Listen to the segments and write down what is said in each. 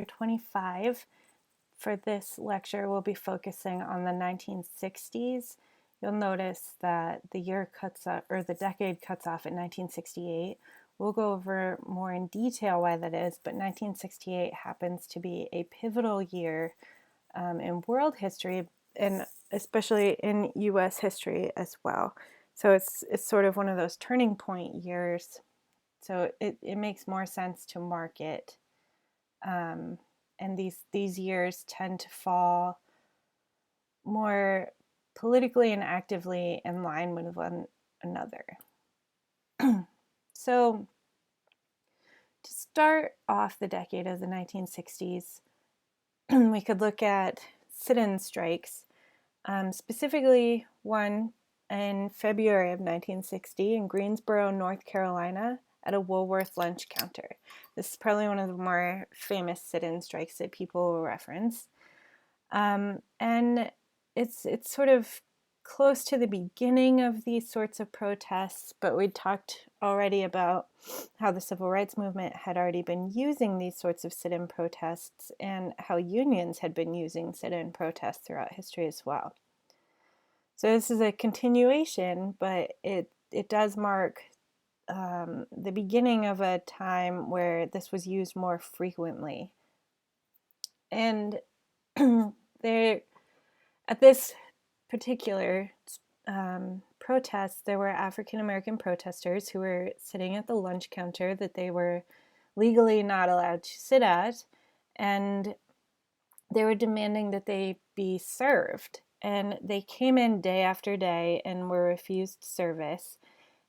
25. For this lecture, we'll be focusing on the 1960s. You'll notice that the decade cuts off at 1968. We'll go over more in detail why that is, but 1968 happens to be a pivotal year in world history, and especially in U.S. history as well. So it's sort of one of those turning point years. So it makes more sense to mark it. And these years tend to fall more politically and actively in line with one another. So to start off the decade of the 1960s, we could look at sit-in strikes, specifically one in February of 1960 in Greensboro, North Carolina, at a Woolworth lunch counter. This is probably one of the more famous sit-in strikes that people will reference. And it's sort of close to the beginning of these sorts of protests, but we talked already about how the civil rights movement had already been using these sorts of sit-in protests and how unions had been using sit-in protests throughout history as well. So this is a continuation, but it does mark the beginning of a time where this was used more frequently. And at this particular protest, there were African American protesters who were sitting at the lunch counter that they were legally not allowed to sit at, and they were demanding that they be served. And they came in day after day and were refused service.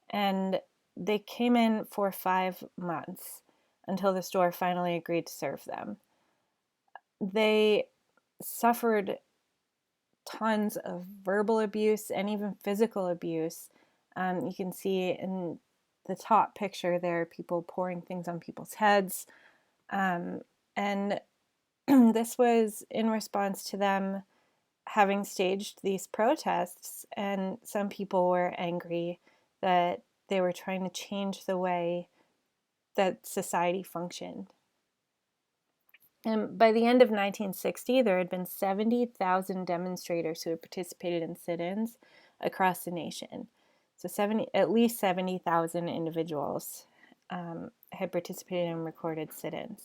And they came in for 5 months until the store finally agreed to serve them. They suffered tons of verbal abuse and even physical abuse. You can see in the top picture there people pouring things on people's heads. And this was in response to them having staged these protests, and some people were angry that they were trying to change the way that society functioned. And by the end of 1960, there had been 70,000 demonstrators who had participated in sit-ins across the nation. So at least 70,000 individuals had participated in recorded sit-ins.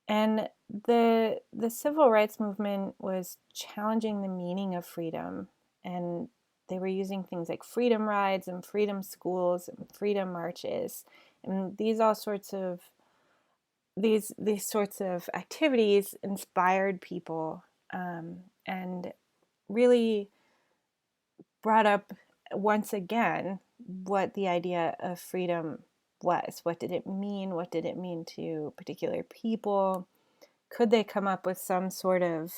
And the civil rights movement was challenging the meaning of freedom, and they were using things like freedom rides and freedom schools and freedom marches, and these sorts of activities inspired people and really brought up once again what the idea of freedom was. What did it mean? What did it mean to particular people? Could they come up with some sort of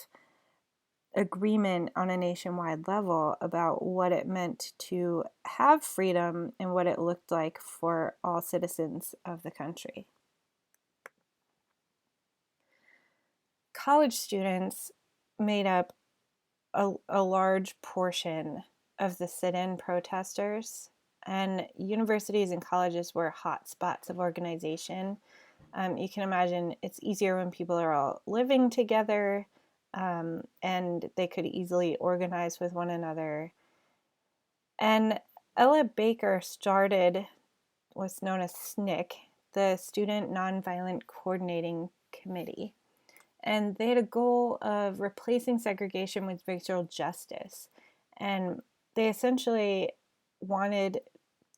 agreement on a nationwide level about what it meant to have freedom and what it looked like for all citizens of the country? College students made up a large portion of the sit-in protesters, and universities and colleges were hot spots of organization. You can imagine it's easier when people are all living together, and they could easily organize with one another. And Ella Baker started what's known as SNCC, the Student Nonviolent Coordinating Committee. And they had a goal of replacing segregation with racial justice. And they essentially wanted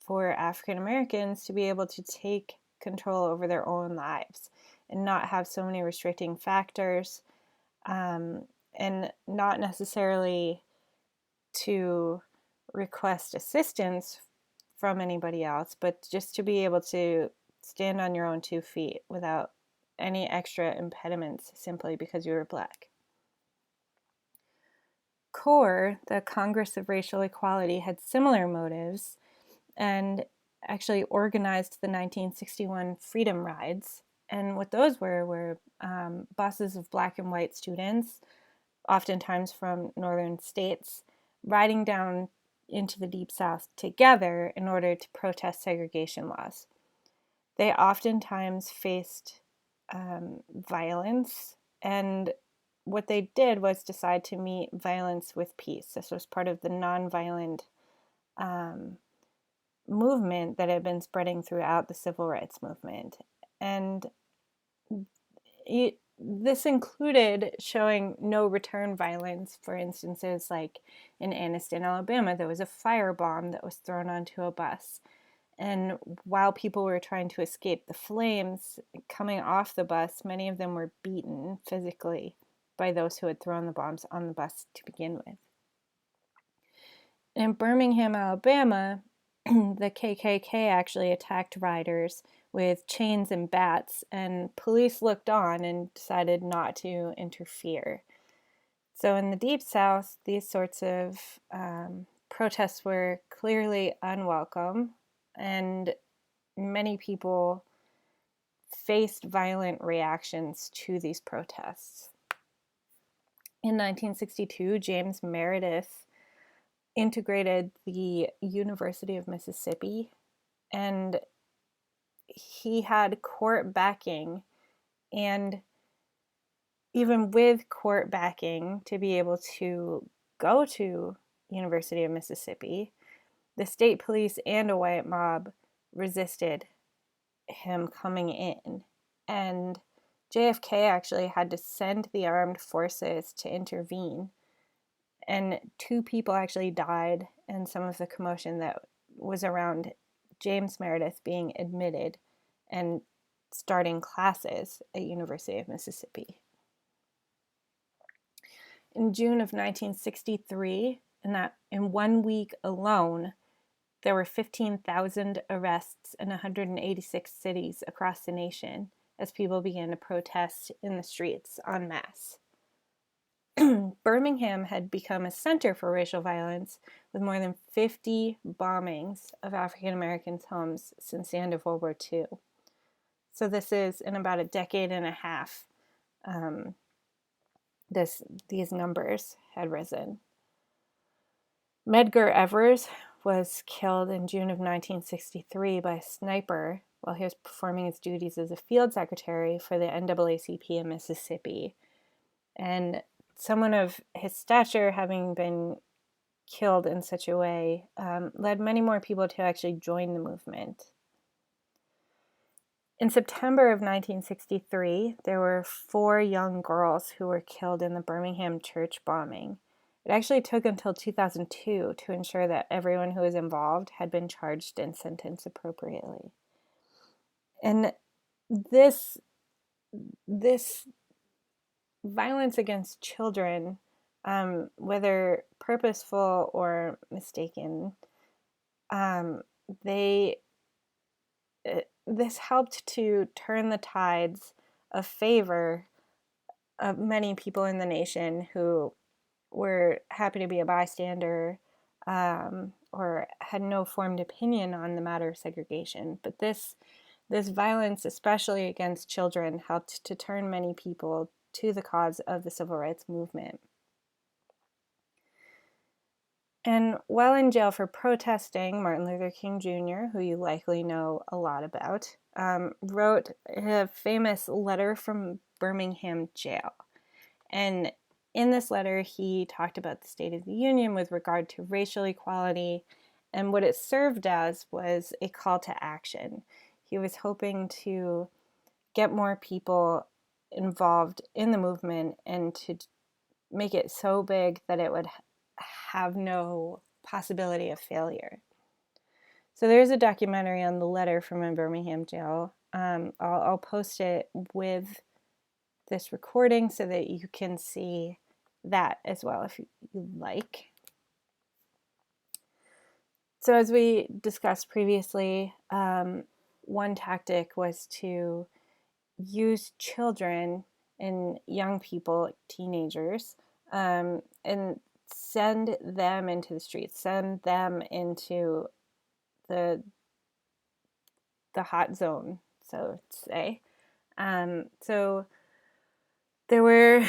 for African Americans to be able to take control over their own lives and not have so many restricting factors, and not necessarily to request assistance from anybody else, but just to be able to stand on your own 2 feet without any extra impediments simply because you were Black. CORE, the Congress of Racial Equality, had similar motives and actually organized the 1961 Freedom Rides. And what those were buses of Black and white students, oftentimes from northern states, riding down into the Deep South together in order to protest segregation laws. They oftentimes faced violence, and what they did was decide to meet violence with peace. This was part of the nonviolent movement that had been spreading throughout the civil rights movement. And this included showing no return violence. For instances, like in Anniston, Alabama, there was a firebomb that was thrown onto a bus. And while people were trying to escape the flames coming off the bus, many of them were beaten physically by those who had thrown the bombs on the bus to begin with. In Birmingham, Alabama, the KKK actually attacked riders with chains and bats, and police looked on and decided not to interfere. So in the Deep South, these sorts of protests were clearly unwelcome, and many people faced violent reactions to these protests. In 1962, James Meredith integrated the University of Mississippi, and he had court backing, and even with court backing to be able to go to University of Mississippi, the state police and a white mob resisted him coming in, and JFK actually had to send the armed forces to intervene, and 2 people actually died in some of the commotion that was around James Meredith being admitted and starting classes at University of Mississippi. In June of 1963, in 1 week alone, there were 15,000 arrests in 186 cities across the nation as people began to protest in the streets en masse. Birmingham had become a center for racial violence, with more than 50 bombings of African Americans' homes since the end of World War II. So this is in about a decade and a half, these numbers had risen. Medgar Evers was killed in June of 1963 by a sniper while he was performing his duties as a field secretary for the NAACP in Mississippi. And someone of his stature having been killed in such a way led many more people to actually join the movement. In September of 1963, there were 4 young girls who were killed in the Birmingham church bombing. It actually took until 2002 to ensure that everyone who was involved had been charged and sentenced appropriately. And this violence against children, whether purposeful or mistaken, this helped to turn the tides of favor of many people in the nation who were happy to be a bystander or had no formed opinion on the matter of segregation. But this violence, especially against children, helped to turn many people to the cause of the civil rights movement. And while in jail for protesting, Martin Luther King Jr., who you likely know a lot about, wrote a famous letter from Birmingham jail. And in this letter, he talked about the State of the Union with regard to racial equality, and what it served as was a call to action. He was hoping to get more people involved in the movement and to make it so big that it would have no possibility of failure. So there's a documentary on the letter from a Birmingham jail. I'll post it with this recording so that you can see that as well if you'd like. So as we discussed previously, one tactic was to use children and young people, teenagers, and send them into the streets, send them into the hot zone, so to say. So there were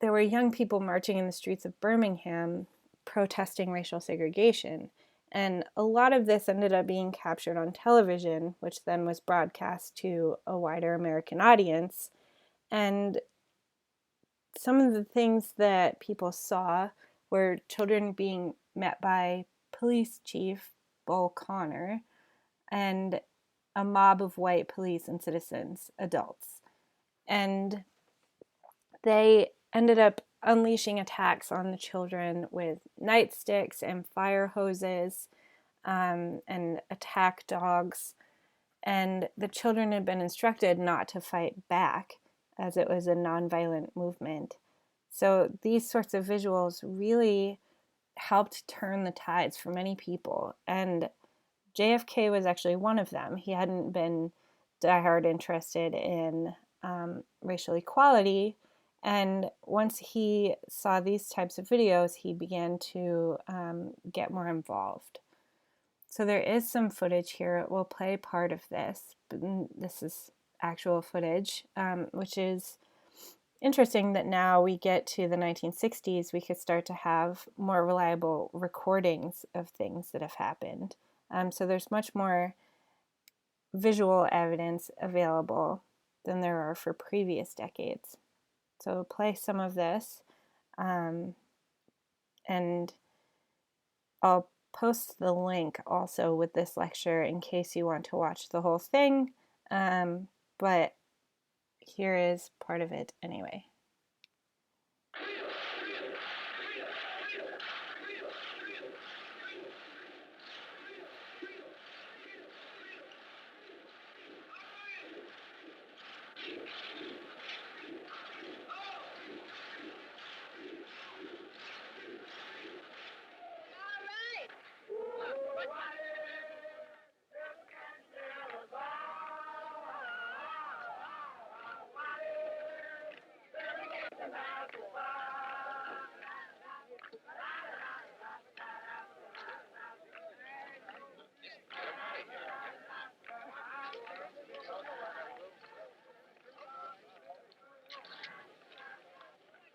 young people marching in the streets of Birmingham protesting racial segregation, And a lot of this ended up being captured on television, which then was broadcast to a wider American audience. And some of the things that people saw were children being met by Police Chief Bull Connor and a mob of white police and citizens, adults. And they ended up unleashing attacks on the children with nightsticks and fire hoses, and attack dogs. And the children had been instructed not to fight back, as it was a nonviolent movement. So these sorts of visuals really helped turn the tides for many people. And JFK was actually one of them. He hadn't been diehard interested in racial equality. And once he saw these types of videos, he began to get more involved. So there is some footage here. It will play part of this, but this is actual footage, which is interesting that now we get to the 1960s, we could start to have more reliable recordings of things that have happened. So there's much more visual evidence available than there are for previous decades. So play some of this, and I'll post the link also with this lecture in case you want to watch the whole thing, but here is part of it anyway.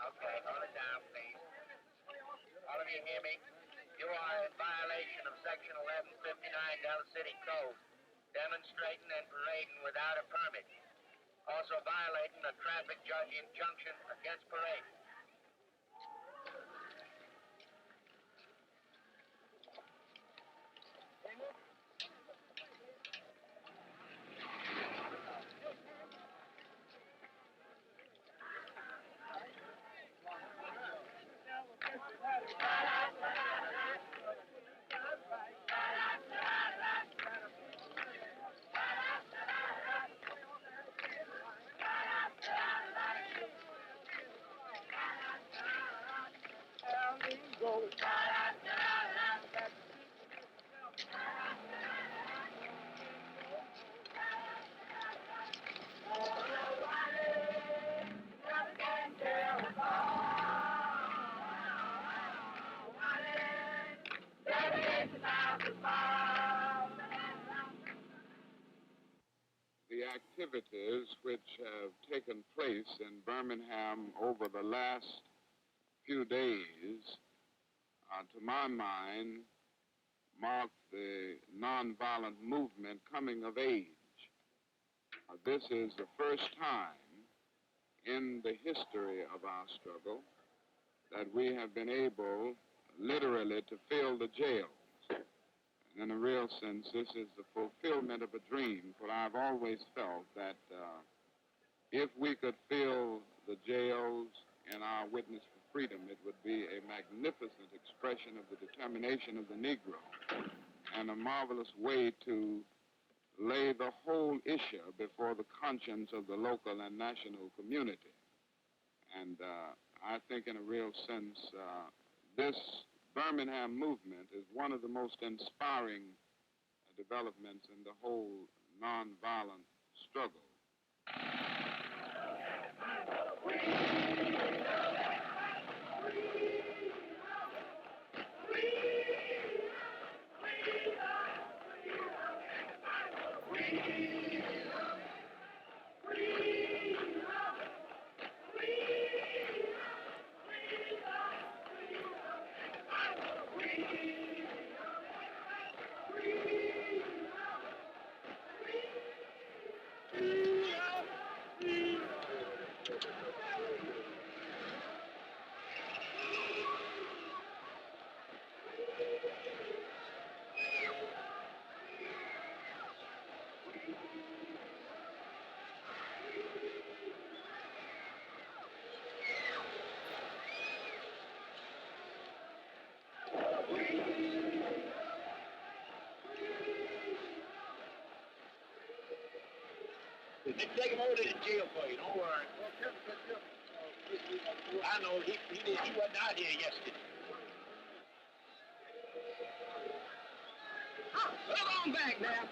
Okay, hold it down, please. All of you hear me? You are in violation of Section 1159 Dallas City Code, demonstrating and parading without a permit. Also violating a traffic judge injunction against parading. The activities which have taken place in Birmingham over the last few days, to my mind, mark the nonviolent movement coming of age. This is the first time in the history of our struggle that we have been able literally to fill the jails. In a real sense, this is the fulfillment of a dream, for I've always felt that if we could fill the jails in our witness for freedom, it would be a magnificent expression of the determination of the Negro and a marvelous way to lay the whole issue before the conscience of the local and national community. And I think in a real sense, this Birmingham movement is one of the most inspiring developments in the whole nonviolent struggle. Let's take him over to the jail for you. Don't worry. I know he wasn't out here yesterday. Come on back now.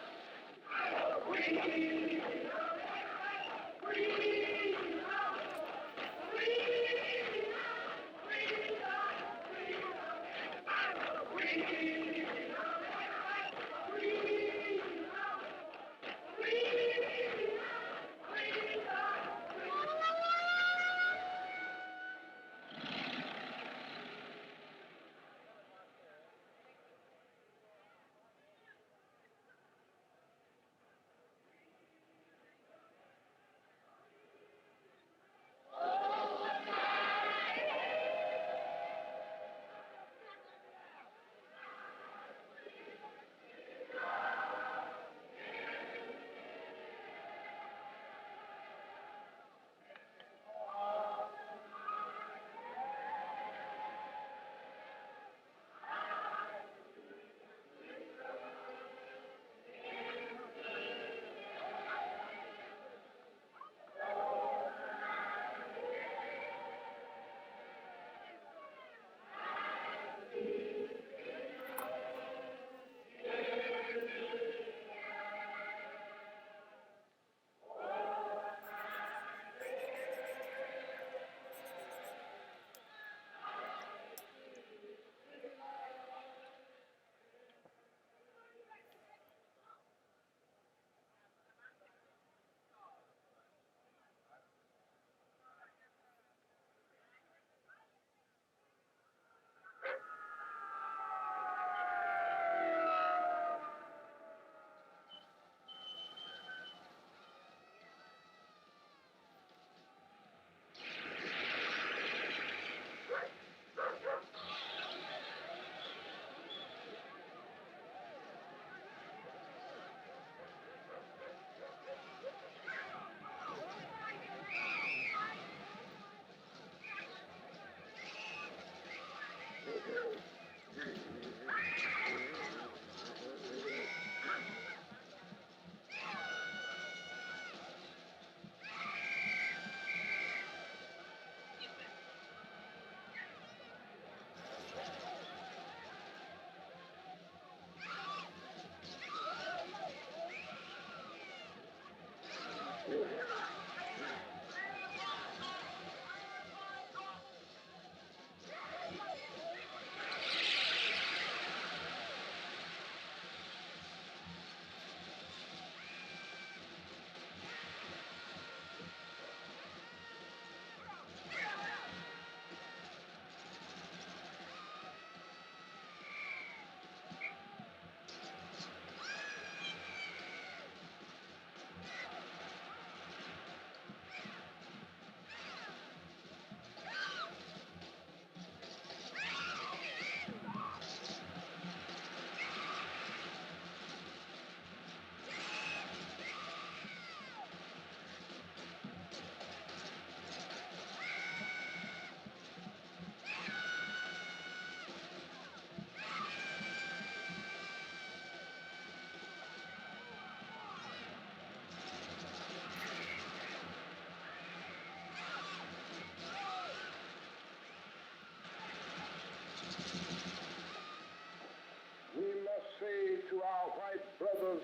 We must say to our white brothers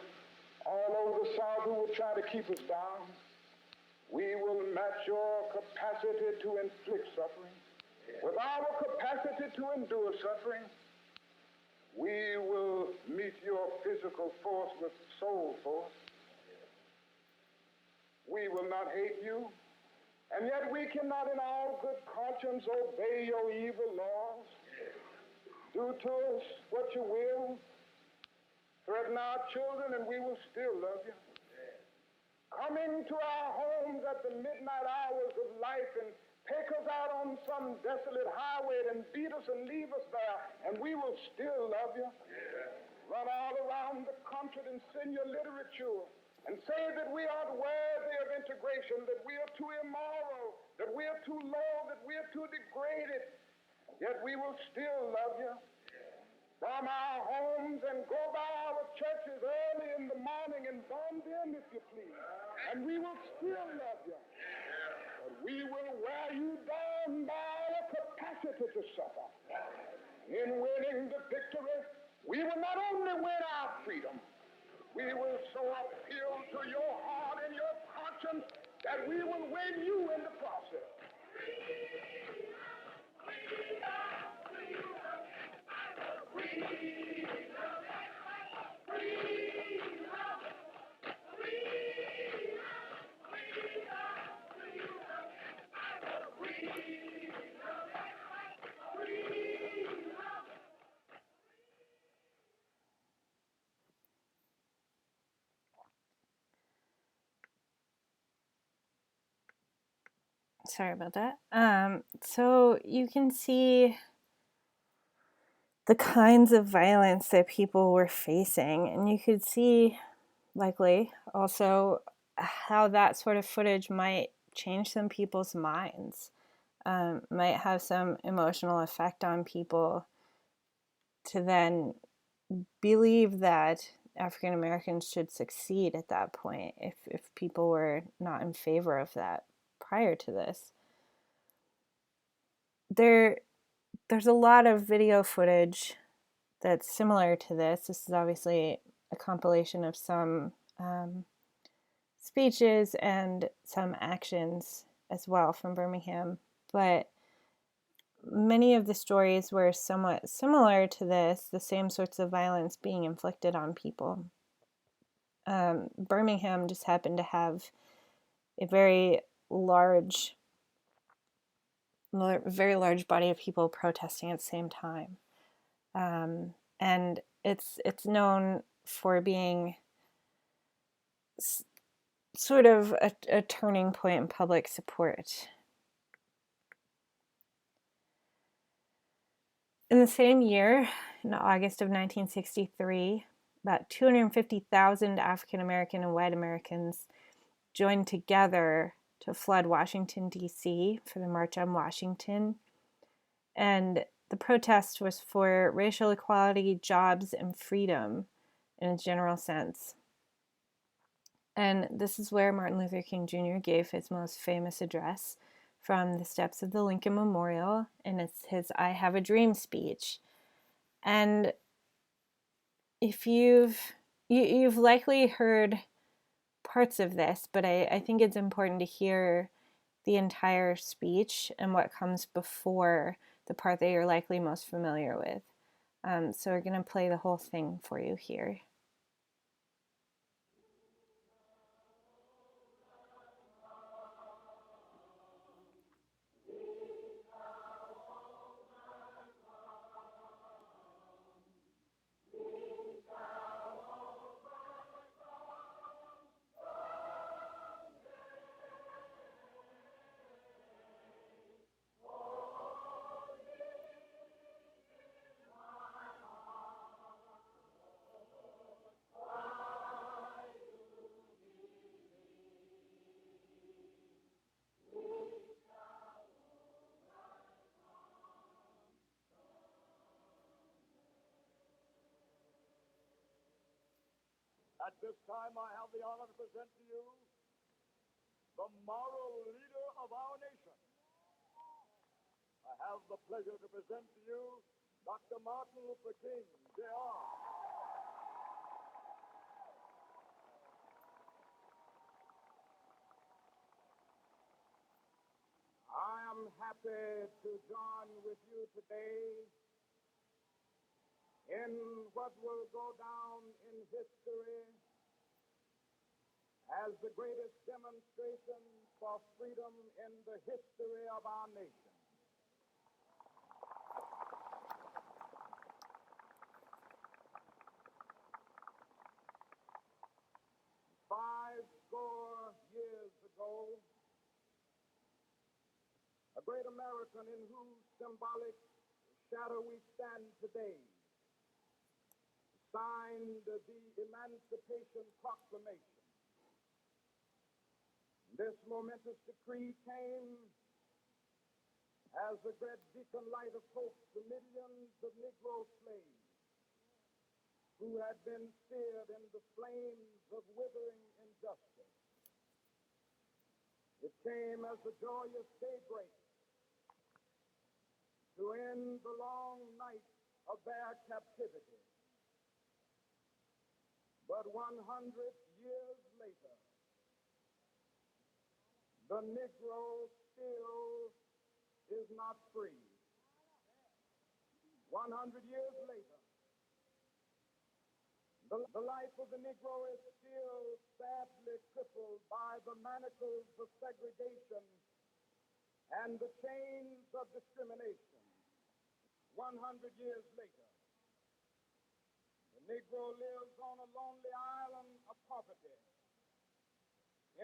all over the South who will try to keep us down, we will match your capacity to inflict suffering with our capacity to endure suffering. We will meet your physical force with soul force. We will not hate you, and yet we cannot in all good conscience obey your evil laws. Do to us what you will. Threaten our children and we will still love you. Come into our homes at the midnight hours of life and take us out on some desolate highway and beat us and leave us there, and we will still love you. Run all around the country and send your literature and say that we aren't worthy of integration, that we are too immoral, that we are too low, that we are too degraded. Yet we will still love you. Bomb our homes and go by our churches early in the morning and bomb them if you please. And we will still love you. But we will wear you down by our capacity to suffer. In winning the victory, we will not only win our freedom, we will so appeal to your heart and your conscience that we will win you in the process. Sorry about that. So you can see the kinds of violence that people were facing, and you could see, likely, also how that sort of footage might change some people's minds, might have some emotional effect on people to then believe that African Americans should succeed at that point if people were not in favor of that prior to this. There's a lot of video footage that's similar to this. This is obviously a compilation of some speeches and some actions as well from Birmingham, but many of the stories were somewhat similar to this, the same sorts of violence being inflicted on people. Birmingham just happened to have a very large body of people protesting at the same time. And it's known for being sort of a turning point in public support. In the same year, in August of 1963, about 250,000 African American and white Americans joined together to flood Washington, D.C. for the March on Washington. And the protest was for racial equality, jobs, and freedom in a general sense. And this is where Martin Luther King Jr. gave his most famous address from the steps of the Lincoln Memorial, and it's his I Have a Dream speech. And if you've likely heard parts of this, but I think it's important to hear the entire speech and what comes before the part that you're likely most familiar with. So we're going to play the whole thing for you here. At this time, I have the honor to present to you the moral leader of our nation. I have the pleasure to present to you Dr. Martin Luther King, Jr. I am happy to join with you today in what will go down in history as the greatest demonstration for freedom in the history of our nation. Five score years ago, a great American in whose symbolic shadow we stand today signed the Emancipation Proclamation. This momentous decree came as a great beacon light of hope to millions of Negro slaves who had been seared in the flames of withering injustice. It came as a joyous daybreak to end the long night of their captivity. But 100 years later, the Negro still is not free. 100 years later, the life of the Negro is still sadly crippled by the manacles of segregation and the chains of discrimination. 100 years later, the Negro lives on a lonely island of poverty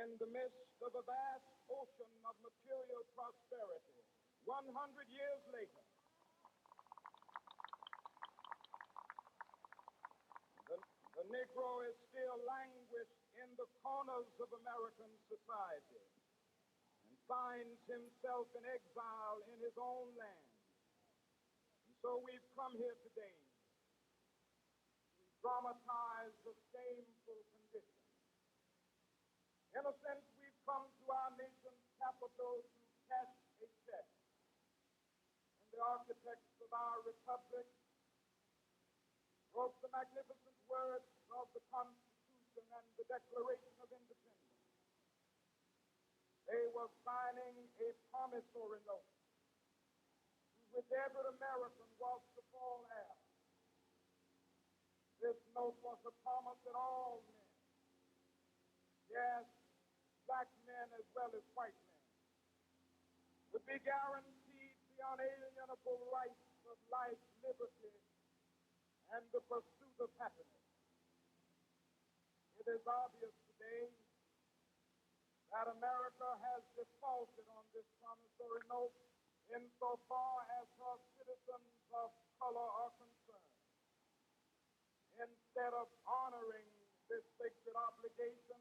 in the midst of a vast ocean of material prosperity. 100 years later, the Negro is still languished in the corners of American society and finds himself in exile in his own land. And so we've come here today to dramatize the shameful condition. In a sense, we've come to our nation's capital to cash a check. And the architects of our republic wrote the magnificent words of the Constitution and the Declaration of Independence. They were signing a promissory note to which every American was to fall heir. This note was a promise that all men, yes, black men as well as white men, would be guaranteed the unalienable rights of life, liberty, and the pursuit of happiness. It is obvious today that America has defaulted on this promissory note insofar as her citizens of color are concerned. Instead of honoring this sacred obligation,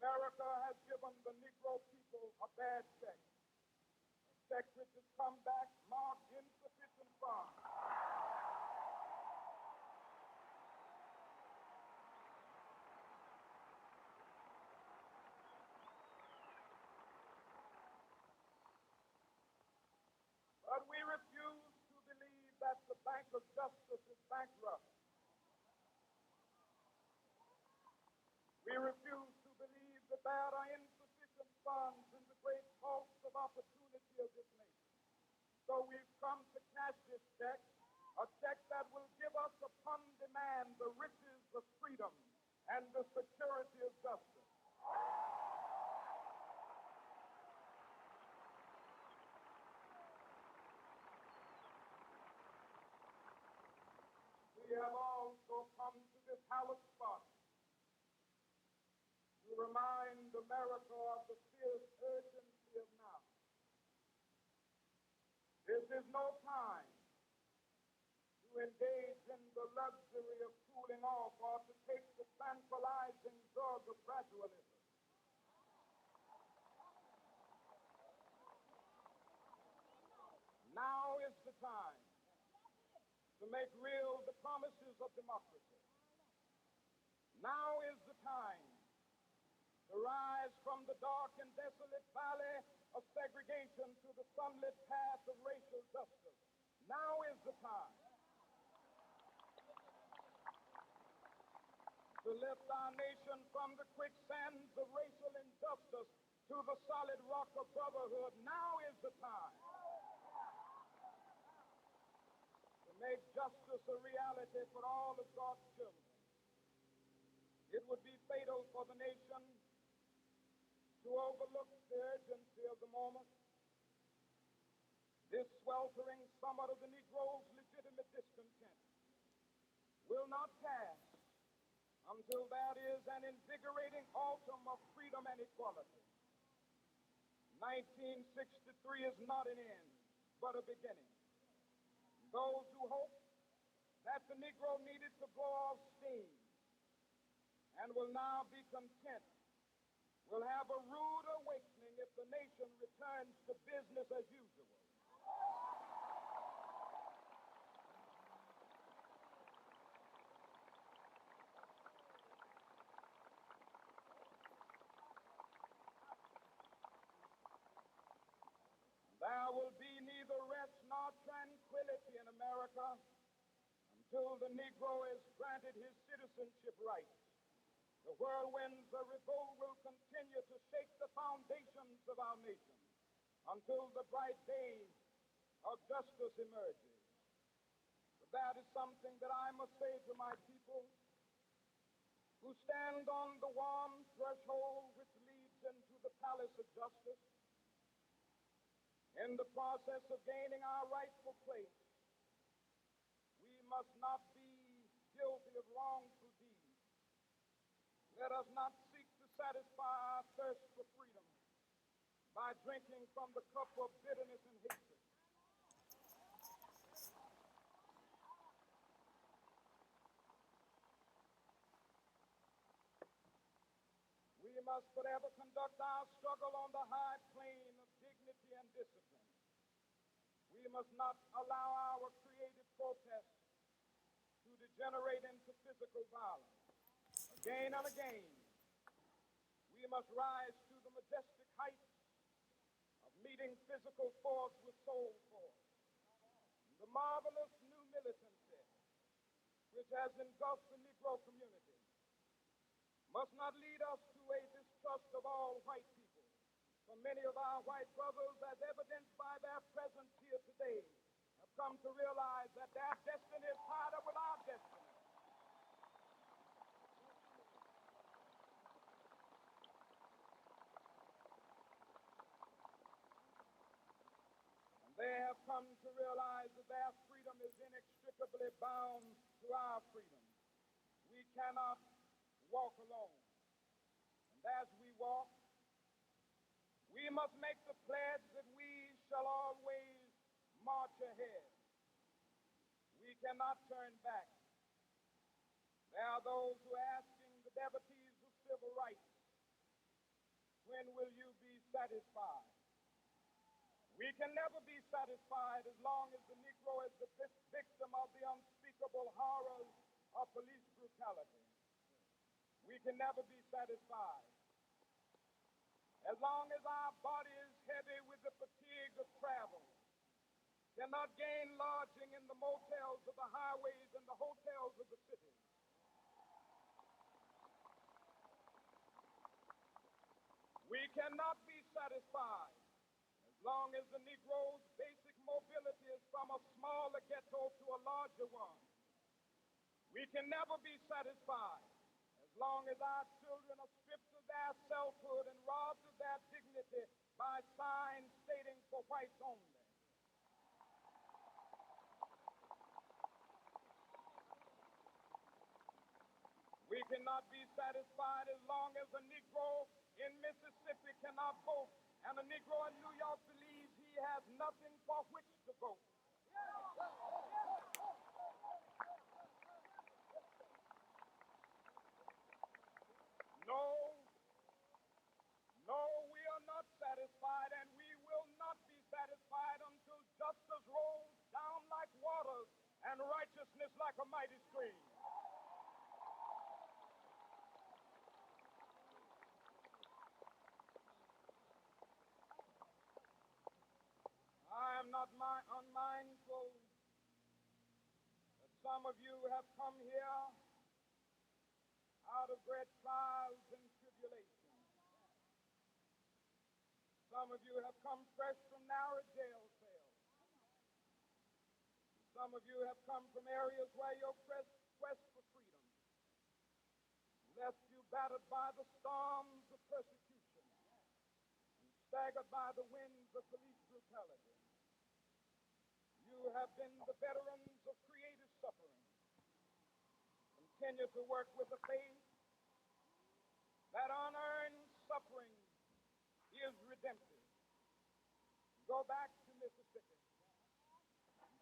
America has given the Negro people a bad check, a check which has come back marked insufficient funds. But we refuse to believe that the Bank of Justice is bankrupt. We refuse to believe that there are insufficient funds in the great vaults of opportunity of this nation. So we've come to cash this check, a check that will give us upon demand the riches of freedom and the security of justice. We have also come to this hallowed spot to remind America of the fierce urgency of now. This is no time to engage in the luxury of cooling off or to take the tranquilizing drug of gradualism. Now is the time to make real the promises of democracy. Now is the time to rise from the dark and desolate valley of segregation to the sunlit path of racial justice. Now is the time to lift our nation from the quicksands of racial injustice to the solid rock of brotherhood. Now is the time to make justice a reality for all of God's children. It would be fatal for the nation to overlook the urgency of the moment. This sweltering summit of the Negro's legitimate discontent will not pass until there is an invigorating autumn of freedom and equality. 1963 is not an end, but a beginning. Those who hope that the Negro needed to blow off steam and will now be content will have a rude awakening if the nation returns to business as usual. until the Negro is granted his citizenship rights. The whirlwinds of revolt will continue to shake the foundations of our nation until the bright day of justice emerges. But that is something that I must say to my people who stand on the warm threshold which leads into the palace of justice. In the process of gaining our rightful place, we must not be guilty of wrongful deeds. Let us not seek to satisfy our thirst for freedom by drinking from the cup of bitterness and hatred. We must forever conduct our struggle on the high plane of dignity and discipline. We must not allow our creative protests to degenerate into physical violence. Again and again, we must rise to the majestic heights of meeting physical force with soul force. The marvelous new militancy which has engulfed the Negro community must not lead us to a distrust of all white people. For many of our white brothers, as evidenced by their presence here today, have come to realize that their destiny is tied up with our destiny. And they have come to realize that their freedom is inextricably bound to our freedom. We cannot walk alone. And as we walk, we must make the pledge that we shall always march ahead. We cannot turn back. There are those who are asking the devotees of civil rights, when will you be satisfied? We can never be satisfied as long as the Negro is the victim of the unspeakable horrors of police brutality. We can never be satisfied as long as our body is heavy with the fatigue of travel, cannot gain lodging in the motels of the highways and the hotels of the city. We cannot be satisfied as long as the Negro's basic mobility is from a smaller ghetto to a larger one. We can never be satisfied as long as our children are stripped of their selfhood and robbed of their dignity by signs stating for whites only. We cannot be satisfied as long as a Negro in Mississippi cannot vote and a Negro in New York believes he has nothing for which to vote. No, we are not satisfied, and we will not be satisfied until justice rolls down like waters and righteousness like a mighty stream. I am not unmindful that some of you have come here out of great trials and tribulations. Some of you have come fresh from narrow jail cells. Some of you have come from areas where your quest for freedom left you battered by the storms of persecution and staggered by the winds of police brutality. You have been the veterans of creative suffering. Continue to work with the faith that unearned suffering is redemptive. Go back to Mississippi.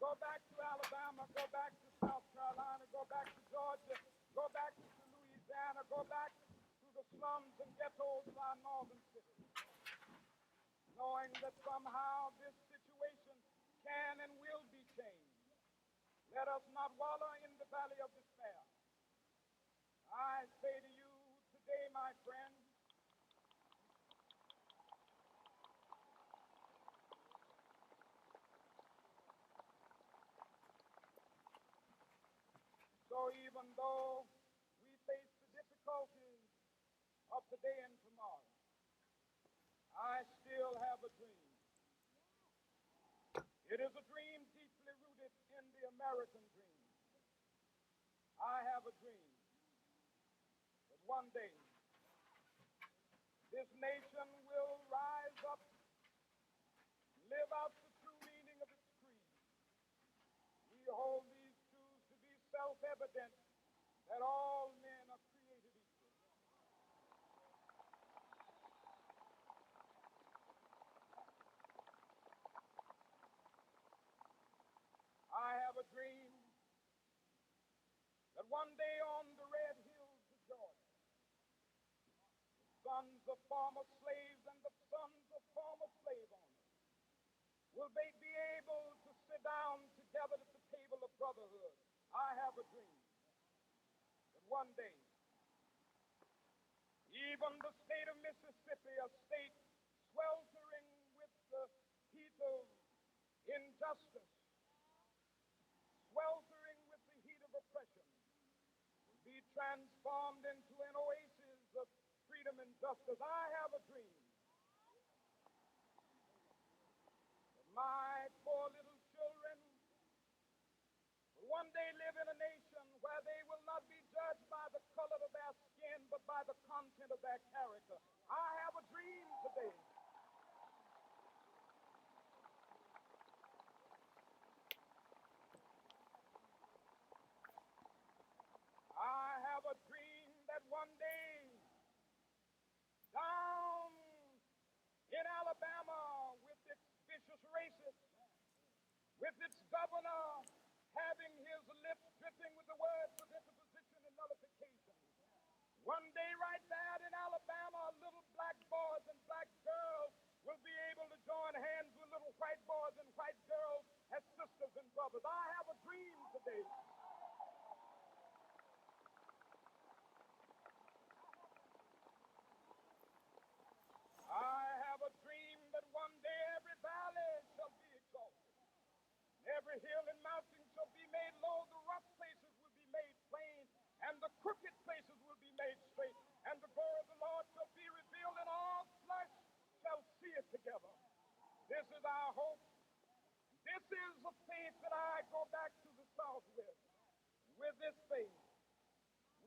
Go back to Alabama. Go back to South Carolina. Go back to Georgia. Go back to Louisiana. Go back to the slums and ghettos of our northern cities. Knowing that somehow this situation can and will be changed. Let us not wallow in the valley of despair. I say to you today, my friends, So even though we face the difficulties of today and tomorrow, I still have a dream. It is a dream deeply rooted in the American dream. I have a dream that one day this nation will rise up and live out the true meaning of its creed. We hold these truths to be self-evident that all men are created equal. I have a dream that one day on the red hills of Georgia, the sons of former slaves and the sons of former slave owners will they be able to sit down together at the table of brotherhood. I have a dream that one day, even the state of Mississippi, a state sweltering with the heat of injustice, sweltering with the heat of oppression, will be transformed into an oasis of freedom and justice. I have a dream that my poor little children will one day live in a nation where they will not be judged by the color of their skin, but by the content of their character. I have a dream today. I have a dream that one day, down in Alabama, with its vicious racists, with its governor having his lips dripping with the words of interposition and nullification, one day right there in Alabama, little black boys and black girls will be able to join hands with little white boys and white girls as sisters and brothers. I have a dream today. I have a dream that one day every valley shall be exalted. Every hill and mountain shall be made low, the rough places will be made plain, and the crooked places will be made straight, and the glory of the Lord shall be revealed, and all flesh shall see it together. This is our hope. This is the faith that I go back to the South with. With this faith,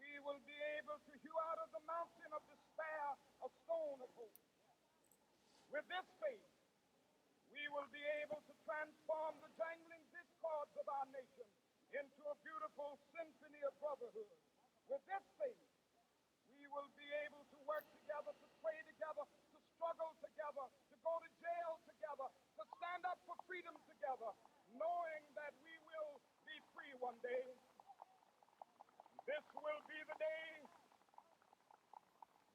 we will be able to hew out of the mountain of despair a stone of hope. With this faith, we will be able to transform the jangling discords of our nation into a beautiful symphony of brotherhood. With this faith, we will be able to work together, to pray together, to struggle together, to go to jail together, to stand up for freedom together, knowing that we will be free one day. This will be the day,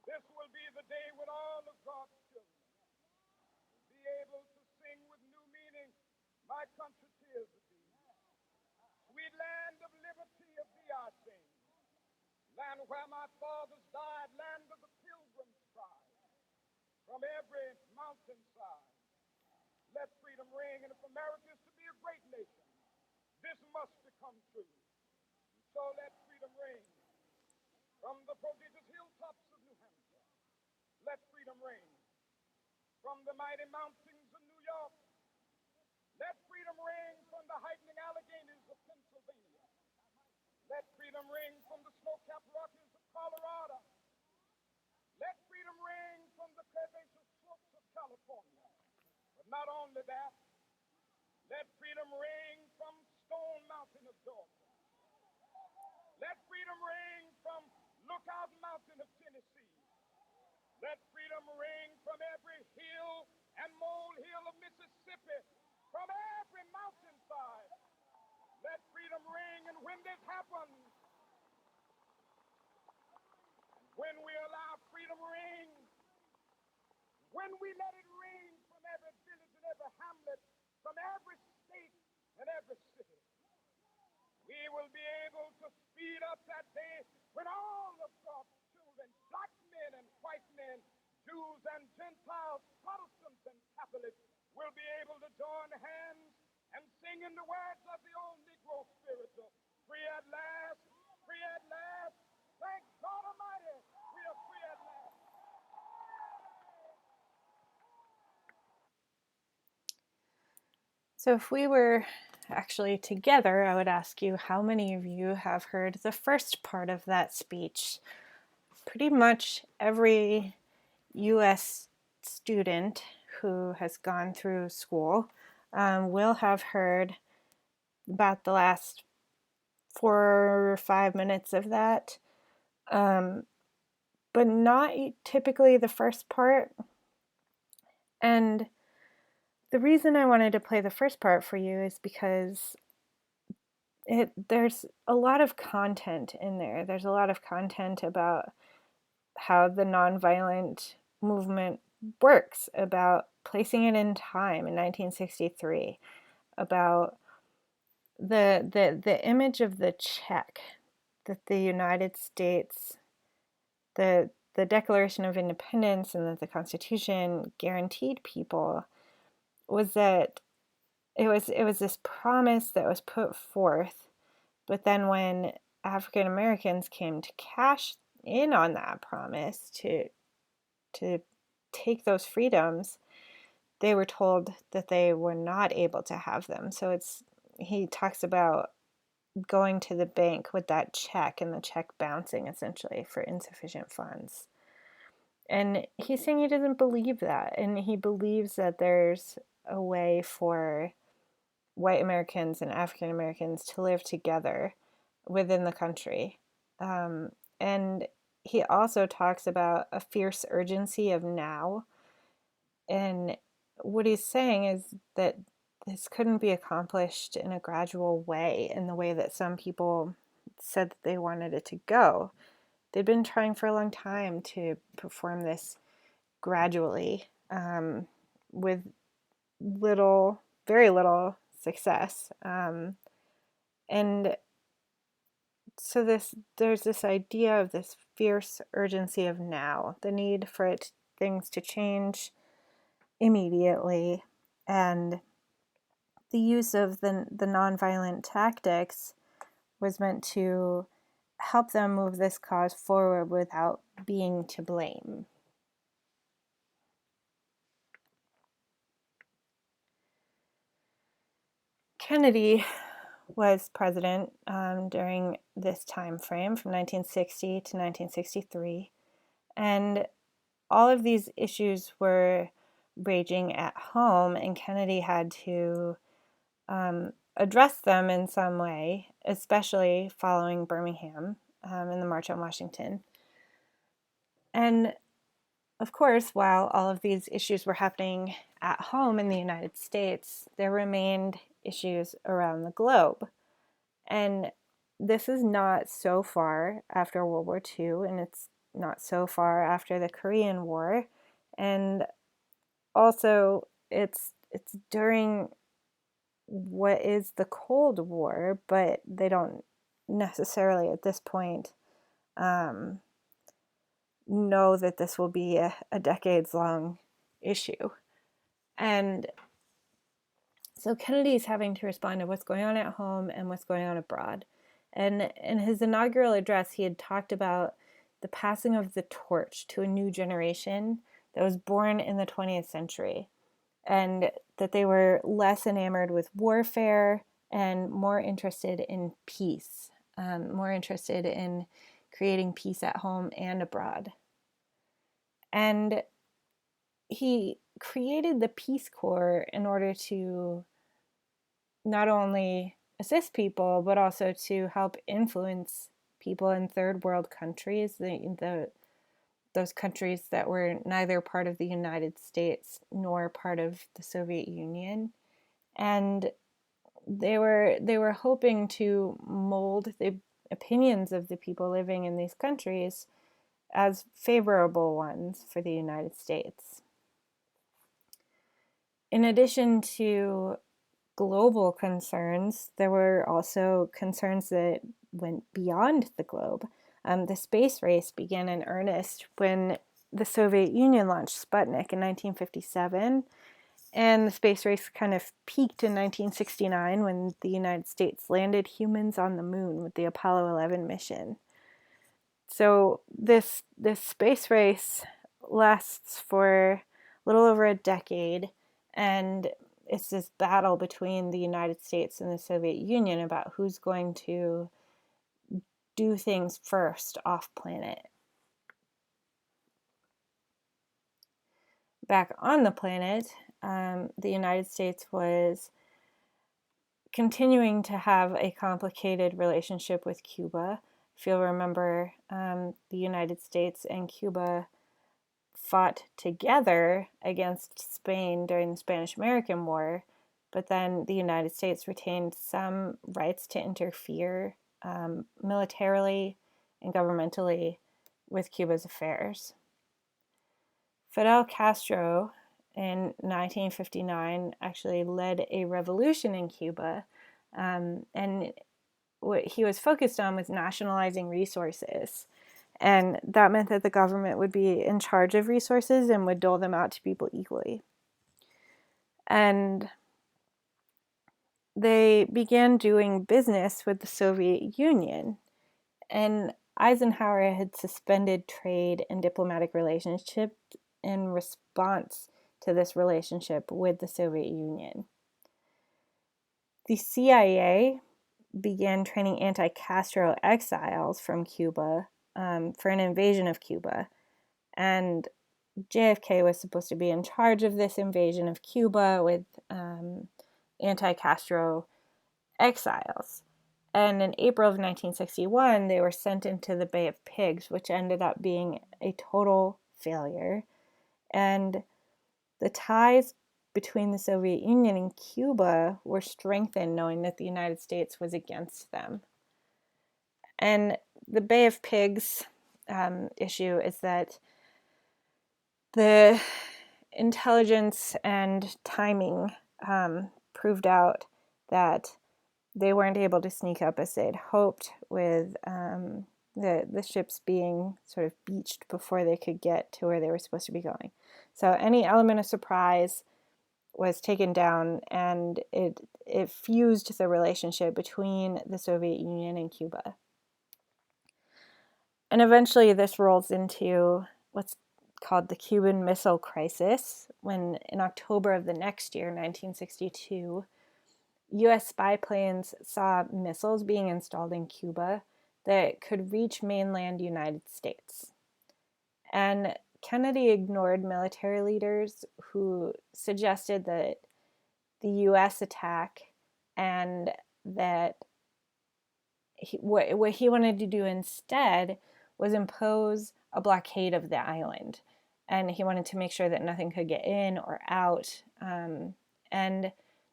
this will be the day when all of God's children will be able to sing with new meaning, my country, tears of thee. Sweet land of liberty, of thee I sing. Land where my fathers died, land of the pilgrim's pride. From every mountainside, let freedom ring. And if America is to be a great nation, this must become true. And so let freedom ring from the prodigious hilltops of New Hampshire. Let freedom ring from the mighty mountains of New York. Let freedom ring from the heightening Alleghanies of Pennsylvania. Let freedom ring from the snow-capped Rockies of Colorado. Let freedom ring from the curvaceous slopes of California. But not only that, let freedom ring from Stone Mountain of Georgia. Let freedom ring from Lookout Mountain of Tennessee. Let freedom ring from every hill and molehill of Mississippi, from every mountainside. Let freedom ring, and when this happens, when we allow freedom ring, when we let it ring from every village and every hamlet, from every state and every city, we will be able to speed up that day when all of God's children, black men and white men, Jews and Gentiles, Protestants and Catholics, will be able to join hands and sing in the words of the old Negro spiritual, free at last, So if we were actually together, I would ask you how many of you have heard the first part of that speech. Pretty much every US student who has gone through school will have heard about the last 4 or 5 minutes of that, but not typically the first part. And the reason I wanted to play the first part for you is because there's a lot of content in there. There's a lot of content about how the nonviolent movement works, about placing it in time in 1963, about the image of the check that the United States, the Declaration of Independence and that the Constitution guaranteed people, was that it was this promise that was put forth, but then when African Americans came to cash in on that promise to take those freedoms, they were told that they were not able to have them. So he talks about going to the bank with that check and the check bouncing essentially for insufficient funds. And he's saying he doesn't believe that, and he believes that there's a way for white Americans and African Americans to live together within the country. And he also talks about a fierce urgency of now. And what he's saying is that this couldn't be accomplished in a gradual way, in the way that some people said that they wanted it to go. They'd been trying for a long time to perform this gradually, with very little success. And so there's this idea of this fierce urgency of now, the need for things to change immediately, and the use of the nonviolent tactics was meant to help them move this cause forward without being to blame. Kennedy was president during this time frame from 1960 to 1963, and all of these issues were raging at home, and Kennedy had to address them in some way, especially following Birmingham and the March on Washington. And of course, while all of these issues were happening at home in the United States, there remained issues around the globe. And this is not so far after World War II, and it's not so far after the Korean War. And also, it's during what is the Cold War, but they don't necessarily at this point know that this will be a decades-long issue. And so Kennedy's having to respond to what's going on at home and what's going on abroad. And in his inaugural address, he had talked about the passing of the torch to a new generation that was born in the 20th century, and that they were less enamored with warfare and more interested in peace, more interested in creating peace at home and abroad. And he created the Peace Corps in order to not only assist people, but also to help influence people in third world countries, those countries that were neither part of the United States nor part of the Soviet Union. And they were hoping to mold the opinions of the people living in these countries as favorable ones for the United States. In addition to global concerns, there were also concerns that went beyond the globe. The space race began in earnest when the Soviet Union launched Sputnik in 1957, and the space race kind of peaked in 1969 when the United States landed humans on the moon with the Apollo 11 mission. So this space race lasts for a little over a decade, and it's this battle between the United States and the Soviet Union about who's going to do things first off planet. Back on the planet, the United States was continuing to have a complicated relationship with Cuba. If you'll remember, the United States and Cuba fought together against Spain during the Spanish-American War, but then the United States retained some rights to interfere militarily and governmentally with Cuba's affairs. Fidel Castro in 1959 actually led a revolution in Cuba, and what he was focused on was nationalizing resources. And that meant that the government would be in charge of resources and would dole them out to people equally. And they began doing business with the Soviet Union. And Eisenhower had suspended trade and diplomatic relationships in response to this relationship with the Soviet Union. The CIA began training anti-Castro exiles from Cuba for an invasion of Cuba. And JFK was supposed to be in charge of this invasion of Cuba with anti-Castro exiles. And in April of 1961, they were sent into the Bay of Pigs, which ended up being a total failure. And the ties between the Soviet Union and Cuba were strengthened knowing that the United States was against them. And the Bay of Pigs issue is that the intelligence and timing proved out that they weren't able to sneak up as they'd hoped, with the ships being sort of beached before they could get to where they were supposed to be going. So any element of surprise was taken down, and it fused the relationship between the Soviet Union and Cuba. And eventually this rolls into what's called the Cuban Missile Crisis, when in October of the next year, 1962, U.S. spy planes saw missiles being installed in Cuba that could reach mainland United States. And Kennedy ignored military leaders who suggested that the U.S. attack and that what he wanted to do instead was impose a blockade of the island. And he wanted to make sure that nothing could get in or out. And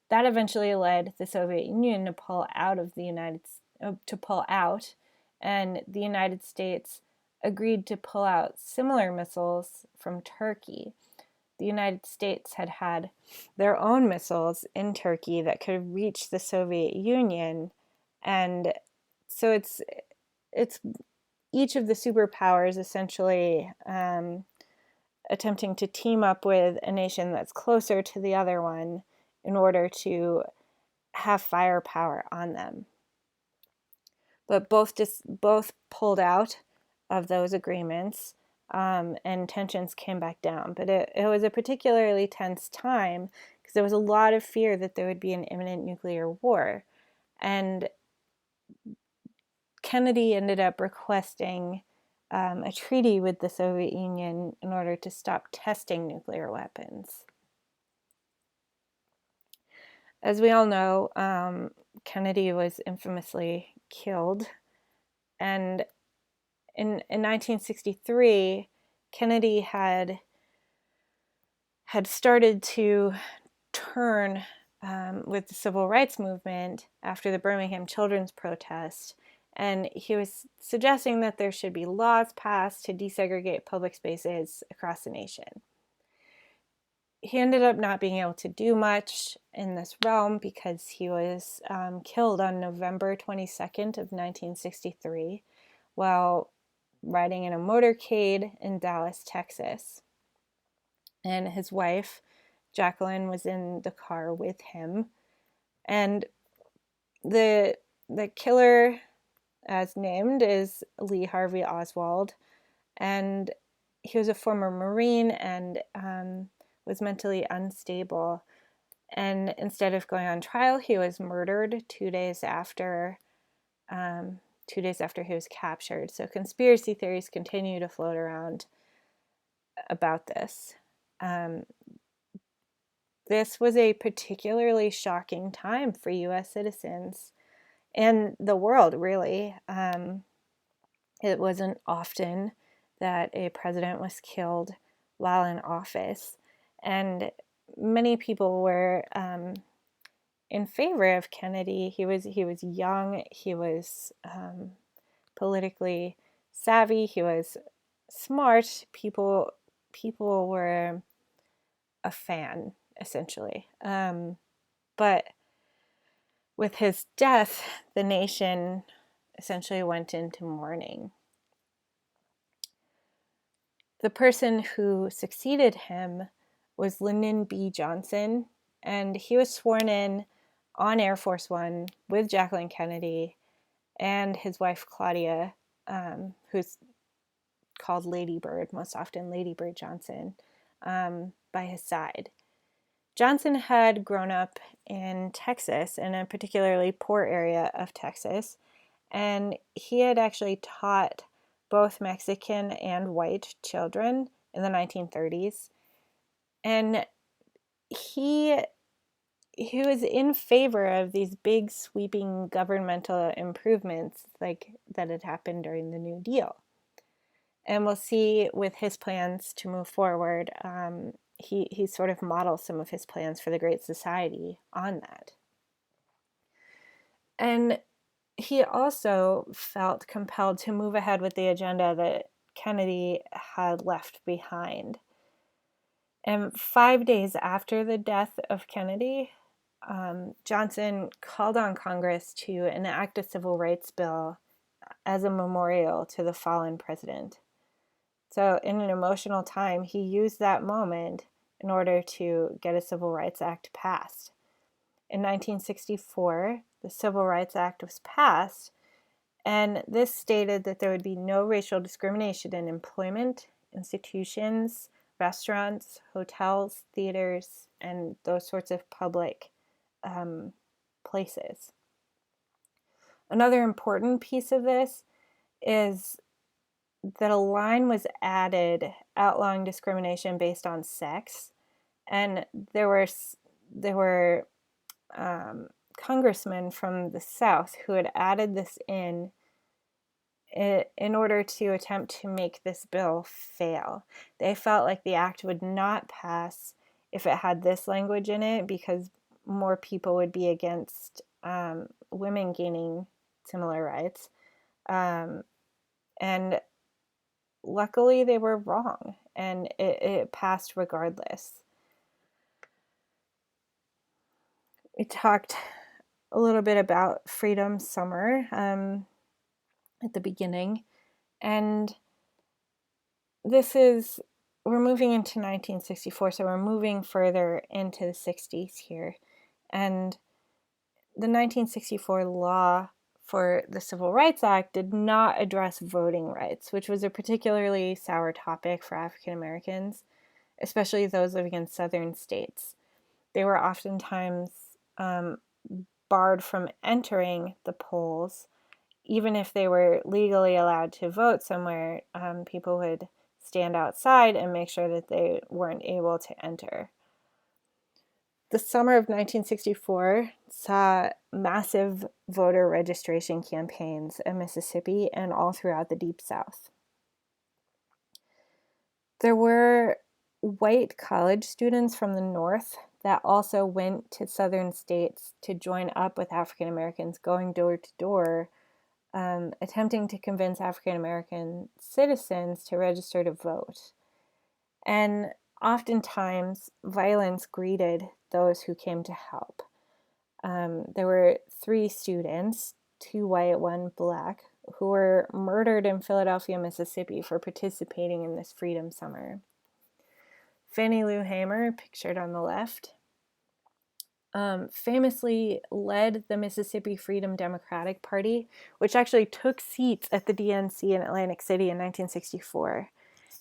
that eventually led the Soviet Union to pull out, and the United States agreed to pull out similar missiles from Turkey. The United States had had their own missiles in Turkey that could reach the Soviet Union, and so it's each of the superpowers essentially attempting to team up with a nation that's closer to the other one in order to have firepower on them. But both pulled out of those agreements, and tensions came back down. But it was a particularly tense time because there was a lot of fear that there would be an imminent nuclear war. And Kennedy ended up requesting a treaty with the Soviet Union in order to stop testing nuclear weapons. As we all know, Kennedy was infamously killed, and in 1963, Kennedy had started to turn with the civil rights movement after the Birmingham children's protest, and he was suggesting that there should be laws passed to desegregate public spaces across the nation. He ended up not being able to do much in this realm because he was killed on November 22nd of 1963 while riding in a motorcade in Dallas, Texas. And his wife, Jacqueline, was in the car with him. And the killer, as named, is Lee Harvey Oswald. And he was a former Marine and was mentally unstable. And instead of going on trial, he was murdered 2 days after 2 days after he was captured. So conspiracy theories continue to float around about this. This was a particularly shocking time for U.S. citizens and the world, really. It wasn't often that a president was killed while in office, and many people were in favor of Kennedy. He was young. He was politically savvy. He was smart. People were a fan, essentially. But with his death, the nation essentially went into mourning. The person who succeeded him was Lyndon B. Johnson, and he was sworn in on Air Force One with Jacqueline Kennedy and his wife Claudia, who's called Lady Bird, most often Lady Bird Johnson, by his side. Johnson had grown up in Texas, in a particularly poor area of Texas, and he had actually taught both Mexican and white children in the 1930s. And he was in favor of these big sweeping governmental improvements like that had happened during the New Deal. And we'll see with his plans to move forward, he sort of models some of his plans for the Great Society on that. And he also felt compelled to move ahead with the agenda that Kennedy had left behind. And 5 days after the death of Kennedy, Johnson called on Congress to enact a civil rights bill as a memorial to the fallen president. So in an emotional time, he used that moment in order to get a Civil Rights Act passed. In 1964, the Civil Rights Act was passed, and this stated that there would be no racial discrimination in employment, institutions, restaurants, hotels, theaters, and those sorts of public places. Another important piece of this is that a line was added outlawing discrimination based on sex, and there were congressmen from the South who had added this in order to attempt to make this bill fail. They felt like the act would not pass if it had this language in it because more people would be against women gaining similar rights. And luckily they were wrong, and it passed regardless. We talked a little bit about Freedom Summer at the beginning, and we're moving into 1964, so we're moving further into the 60s here. And the 1964 law for the Civil Rights Act did not address voting rights, which was a particularly sour topic for African Americans, especially those living in southern states. They were oftentimes barred from entering the polls. Even if they were legally allowed to vote somewhere, people would stand outside and make sure that they weren't able to enter. The summer of 1964 saw massive voter registration campaigns in Mississippi and all throughout the Deep South. There were white college students from the North that also went to southern states to join up with African Americans, going door to door, attempting to convince African American citizens to register to vote. And oftentimes, violence greeted those who came to help. There were 3 students, 2 white, 1 black, who were murdered in Philadelphia, Mississippi for participating in this Freedom Summer. Fannie Lou Hamer, pictured on the left, famously led the Mississippi Freedom Democratic Party, which actually took seats at the DNC in Atlantic City in 1964.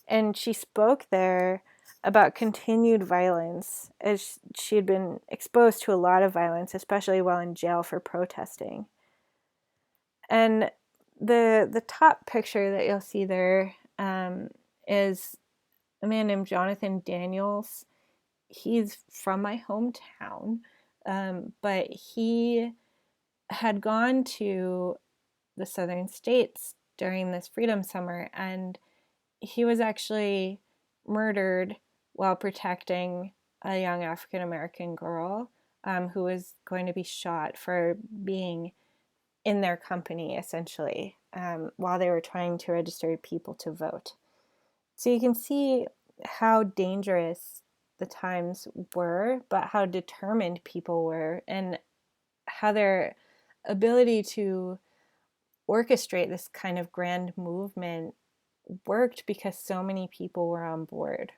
And she spoke there about continued violence, as she had been exposed to a lot of violence, especially while in jail for protesting. And the top picture that you'll see there is a man named Jonathan Daniels. He's from my hometown, but he had gone to the southern states during this freedom summer, and he was actually murdered while protecting a young African American girl who was going to be shot for being in their company, essentially, while they were trying to register people to vote. So you can see how dangerous the times were, but how determined people were, and how their ability to orchestrate this kind of grand movement worked because so many people were on board.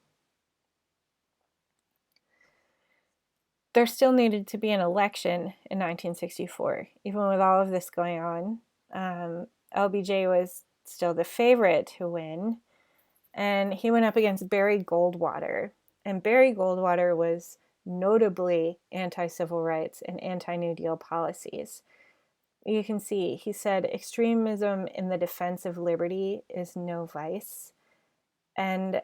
There still needed to be an election in 1964. Even with all of this going on, LBJ was still the favorite to win, and he went up against Barry Goldwater. And Barry Goldwater was notably anti-civil rights and anti-New Deal policies. You can see, he said, extremism in the defense of liberty is no vice, and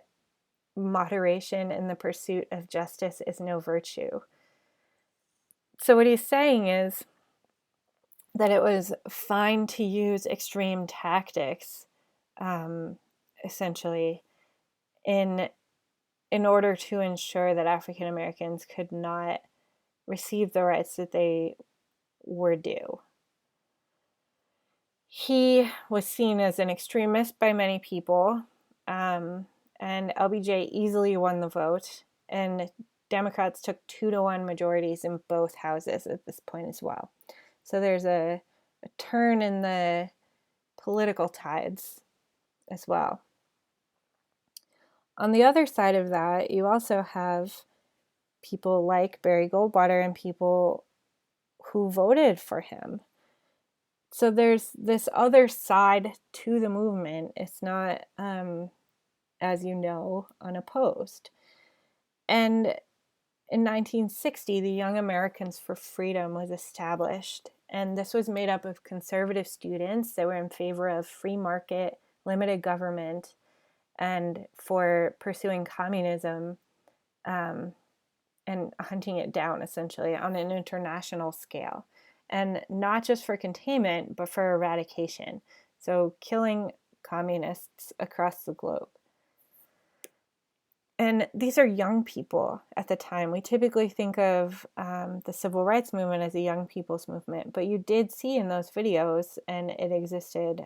moderation in the pursuit of justice is no virtue. So what he's saying is that it was fine to use extreme tactics, essentially, in order to ensure that African Americans could not receive the rights that they were due. He was seen as an extremist by many people, and LBJ easily won the vote, and Democrats took 2-1 majorities in both houses at this point as well. So there's a turn in the political tides as well. On the other side of that, you also have people like Barry Goldwater and people who voted for him. So there's this other side to the movement. It's not, as you know, unopposed. And in 1960, the Young Americans for Freedom was established, and this was made up of conservative students that were in favor of free market, limited government, and for pursuing communism and hunting it down, essentially, on an international scale. And not just for containment, but for eradication. So killing communists across the globe. And these are young people at the time. We typically think of the civil rights movement as a young people's movement, but you did see in those videos, and it existed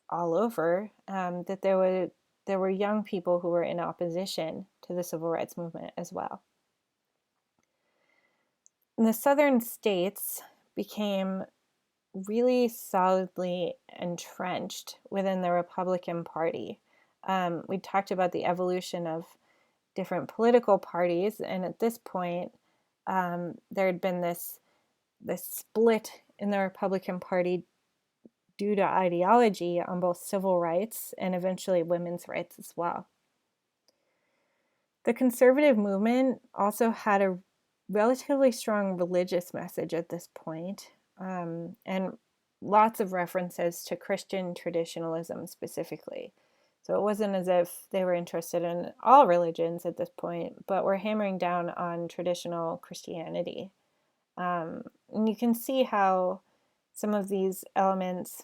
all over, that there were young people who were in opposition to the civil rights movement as well. And the southern states became really solidly entrenched within the Republican Party. We talked about the evolution of different political parties, and at this point, there had been this split in the Republican Party due to ideology on both civil rights and eventually women's rights as well. The conservative movement also had a relatively strong religious message at this point, and lots of references to Christian traditionalism specifically. So it wasn't as if they were interested in all religions at this point, but were hammering down on traditional Christianity. And you can see how some of these elements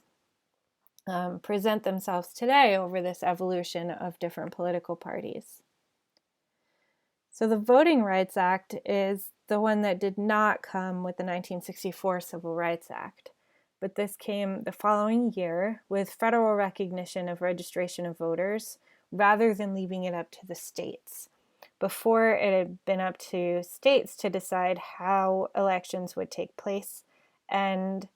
present themselves today over this evolution of different political parties. So the Voting Rights Act is the one that did not come with the 1964 Civil Rights Act, but this came the following year with federal recognition of registration of voters rather than leaving it up to the states. Before, it had been up to states to decide how elections would take place, and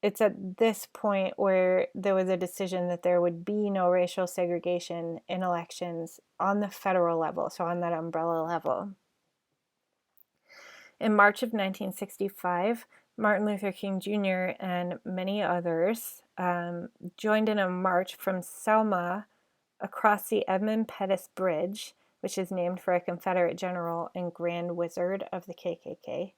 it's at this point where there was a decision that there would be no racial segregation in elections on the federal level, so on that umbrella level. In March of 1965, Martin Luther King Jr. and many others joined in a march from Selma across the Edmund Pettus Bridge, which is named for a Confederate general and Grand Wizard of the KKK.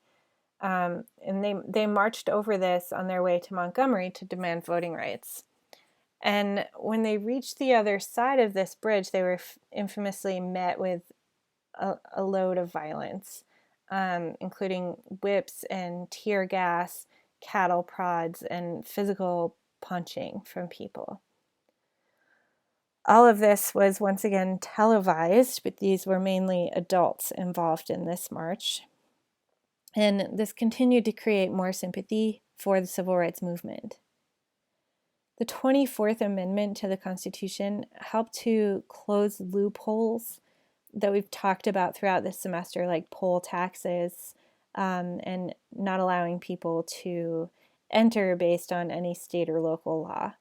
And they marched over this on their way to Montgomery to demand voting rights. And when they reached the other side of this bridge, they were infamously met with a load of violence, including whips and tear gas, cattle prods, and physical punching from people. All of this was once again televised, but these were mainly adults involved in this march. And this continued to create more sympathy for the civil rights movement. The 24th Amendment to the Constitution helped to close loopholes that we've talked about throughout this semester, like poll taxes, and not allowing people to enter based on any state or local law.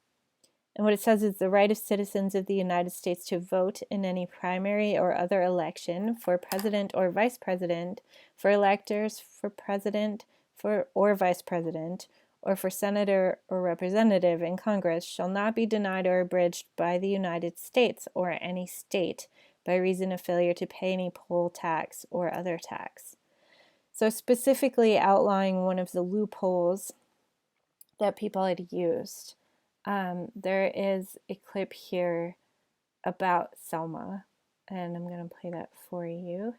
And what it says is the right of citizens of the United States to vote in any primary or other election for president or vice president, for electors for president or vice president, or for senator or representative in Congress shall not be denied or abridged by the United States or any state by reason of failure to pay any poll tax or other tax. So specifically outlawing one of the loopholes that people had used. There is a clip here about Selma, and I'm going to play that for you.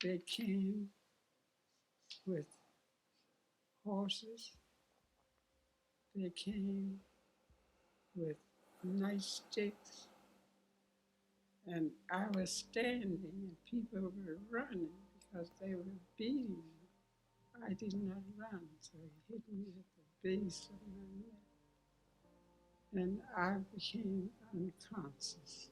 They came with horses. They came with nightsticks. And I was standing and people were running because they were beating me. I did not run, so he hit me at the base of my neck. And I became unconscious.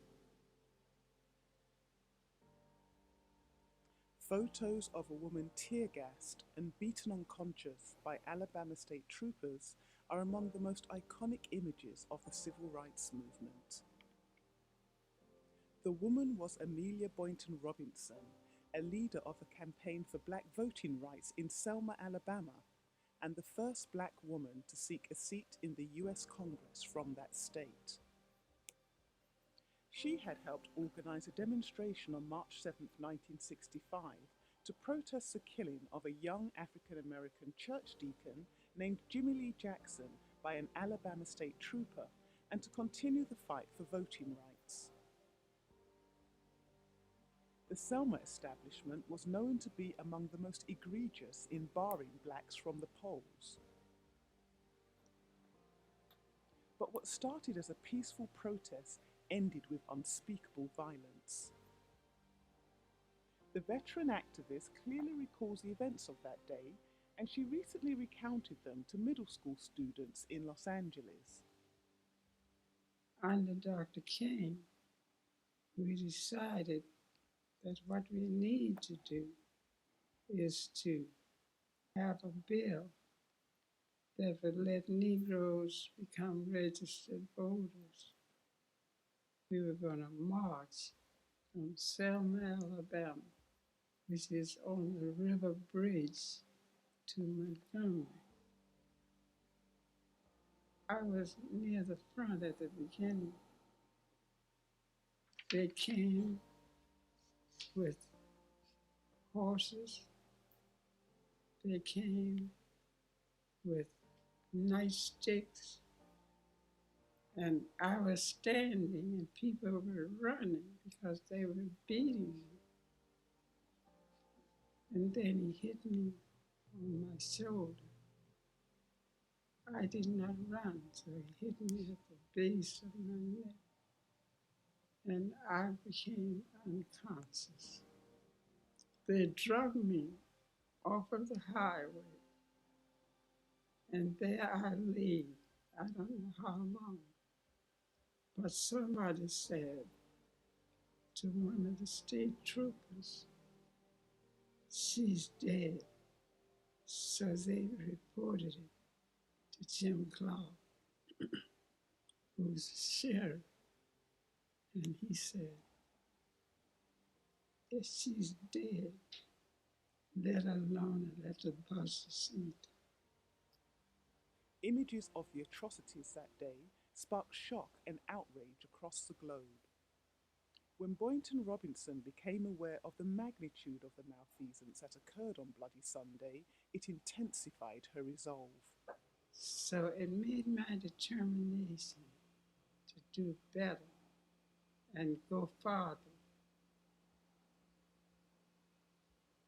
Photos of a woman tear-gassed and beaten unconscious by Alabama state troopers are among the most iconic images of the civil rights movement. The woman was Amelia Boynton Robinson, a leader of the campaign for black voting rights in Selma, Alabama, and the first black woman to seek a seat in the U.S. Congress from that state. She had helped organize a demonstration on March 7, 1965, to protest the killing of a young African-American church deacon named Jimmy Lee Jackson by an Alabama state trooper, and to continue the fight for voting rights. The Selma establishment was known to be among the most egregious in barring blacks from the polls. But what started as a peaceful protest ended with unspeakable violence. The veteran activist clearly recalls the events of that day, and she recently recounted them to middle school students in Los Angeles. Under Dr. King, we decided that what we need to do is to have a bill that would let Negroes become registered voters. We were going to march from Selma, Alabama, which is on the river bridge, to Montgomery. I was near the front at the beginning. They came with horses. They came with nightsticks. And I was standing and people were running because they were beating me. And then he hit me on my shoulder. I did not run, so he hit me at the base of my neck. And I became unconscious. They drug me off of the highway. And there I lay. I don't know how long. But somebody said to one of the state troopers, she's dead. So they reported it to Jim Clark, who's the sheriff. And he said, if she's dead, let her alone and let the bus seat. Images of the atrocities that day sparked shock and outrage across the globe. When Boynton Robinson became aware of the magnitude of the malfeasance that occurred on Bloody Sunday, it intensified her resolve. So it made my determination to do better and go farther.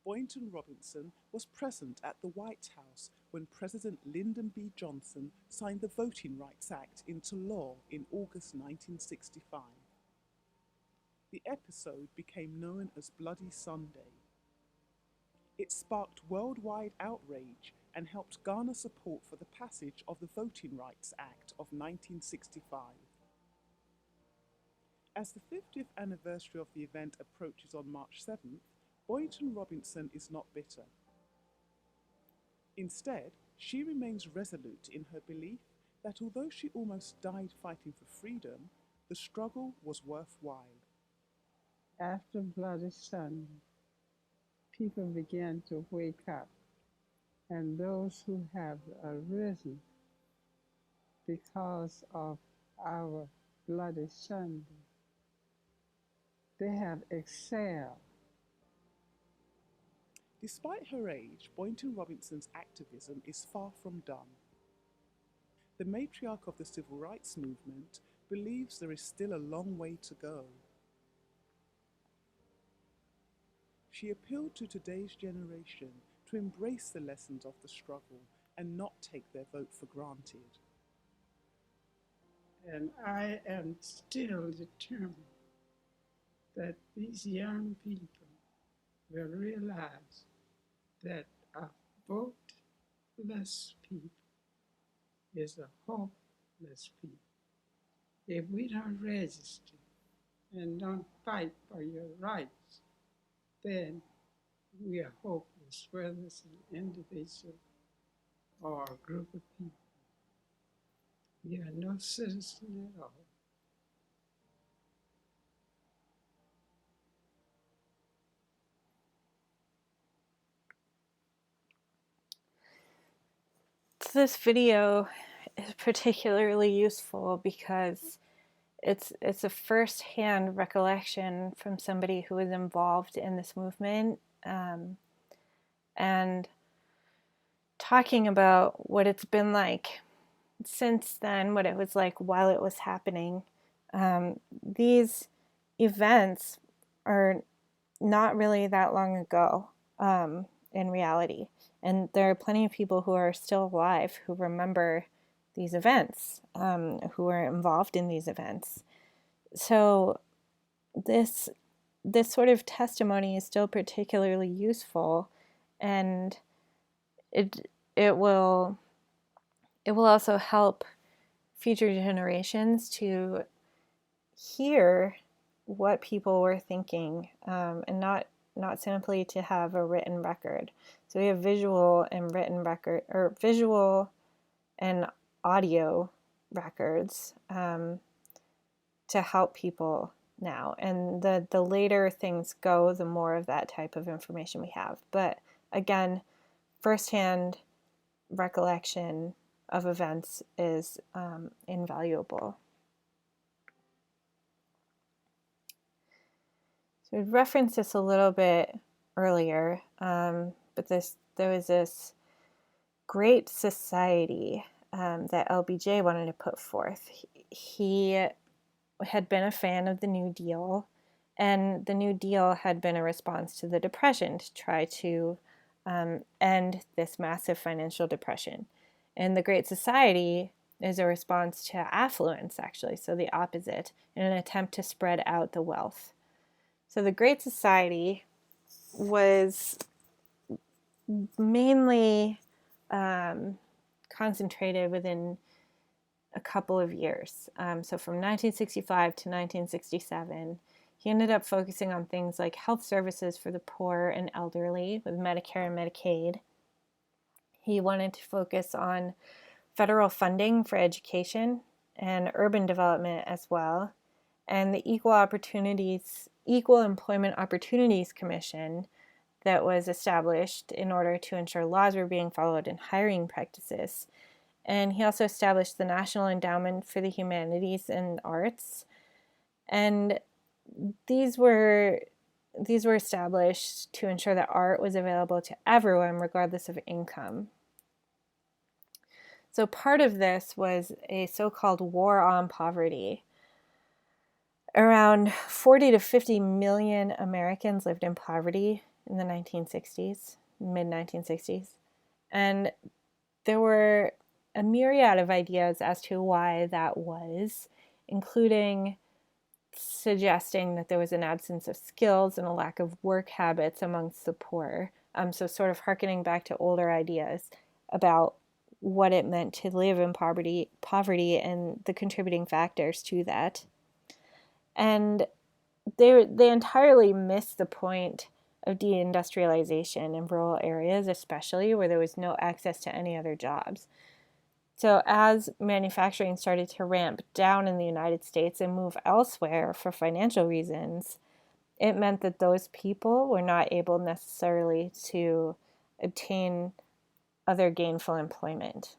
Boynton Robinson was present at the White House when President Lyndon B. Johnson signed the Voting Rights Act into law in August 1965. The episode became known as Bloody Sunday. It sparked worldwide outrage and helped garner support for the passage of the Voting Rights Act of 1965. As the 50th anniversary of the event approaches on March 7th, Boynton Robinson is not bitter. Instead, she remains resolute in her belief that although she almost died fighting for freedom, the struggle was worthwhile. After Bloody Sunday, people began to wake up, and those who have arisen because of our Bloody Sunday, they have excelled. Despite her age, Boynton Robinson's activism is far from done. The matriarch of the civil rights movement believes there is still a long way to go. She appealed to today's generation to embrace the lessons of the struggle and not take their vote for granted. And I am still determined that these young people will realize that a voteless people is a hopeless people. If we don't register and don't fight for your rights, then we are hopeless, whether it's an individual or a group of people. You are no citizen at all. So this video is particularly useful because it's a first-hand recollection from somebody who was involved in this movement, and talking about what it's been like since then, what it was like while it was happening. These events are not really that long ago, in reality. And there are plenty of people who are still alive who remember these events, who are involved in these events. So this sort of testimony is still particularly useful, and it will also help future generations to hear what people were thinking, and not simply to have a written record. So we have visual and written record, or visual and audio records, to help people now. And the later things go, the more of that type of information we have. But again, firsthand recollection of events is invaluable. So we referenced this a little bit earlier, but there was this great society that LBJ wanted to put forth. He had been a fan of the New Deal, and the New Deal had been a response to the Depression to try to end this massive financial depression. And the Great Society is a response to affluence, actually, so the opposite, in an attempt to spread out the wealth. So the Great Society was mainly concentrated within a couple of years. So from 1965 to 1967, he ended up focusing on things like health services for the poor and elderly with Medicare and Medicaid. He wanted to focus on federal funding for education and urban development as well, and the Equal Employment Opportunities Commission that was established in order to ensure laws were being followed in hiring practices. And he also established the National Endowment for the Humanities and Arts. And these were established to ensure that art was available to everyone, regardless of income. So part of this was a so-called war on poverty. Around 40 to 50 million Americans lived in poverty in the 1960s, mid-1960s. And there were a myriad of ideas as to why that was, including suggesting that there was an absence of skills and a lack of work habits amongst the poor. So sort of hearkening back to older ideas about what it meant to live in poverty and the contributing factors to that. And they entirely missed the point of deindustrialization in rural areas, especially where there was no access to any other jobs. So as manufacturing started to ramp down in the United States and move elsewhere for financial reasons, it meant that those people were not able necessarily to obtain other gainful employment.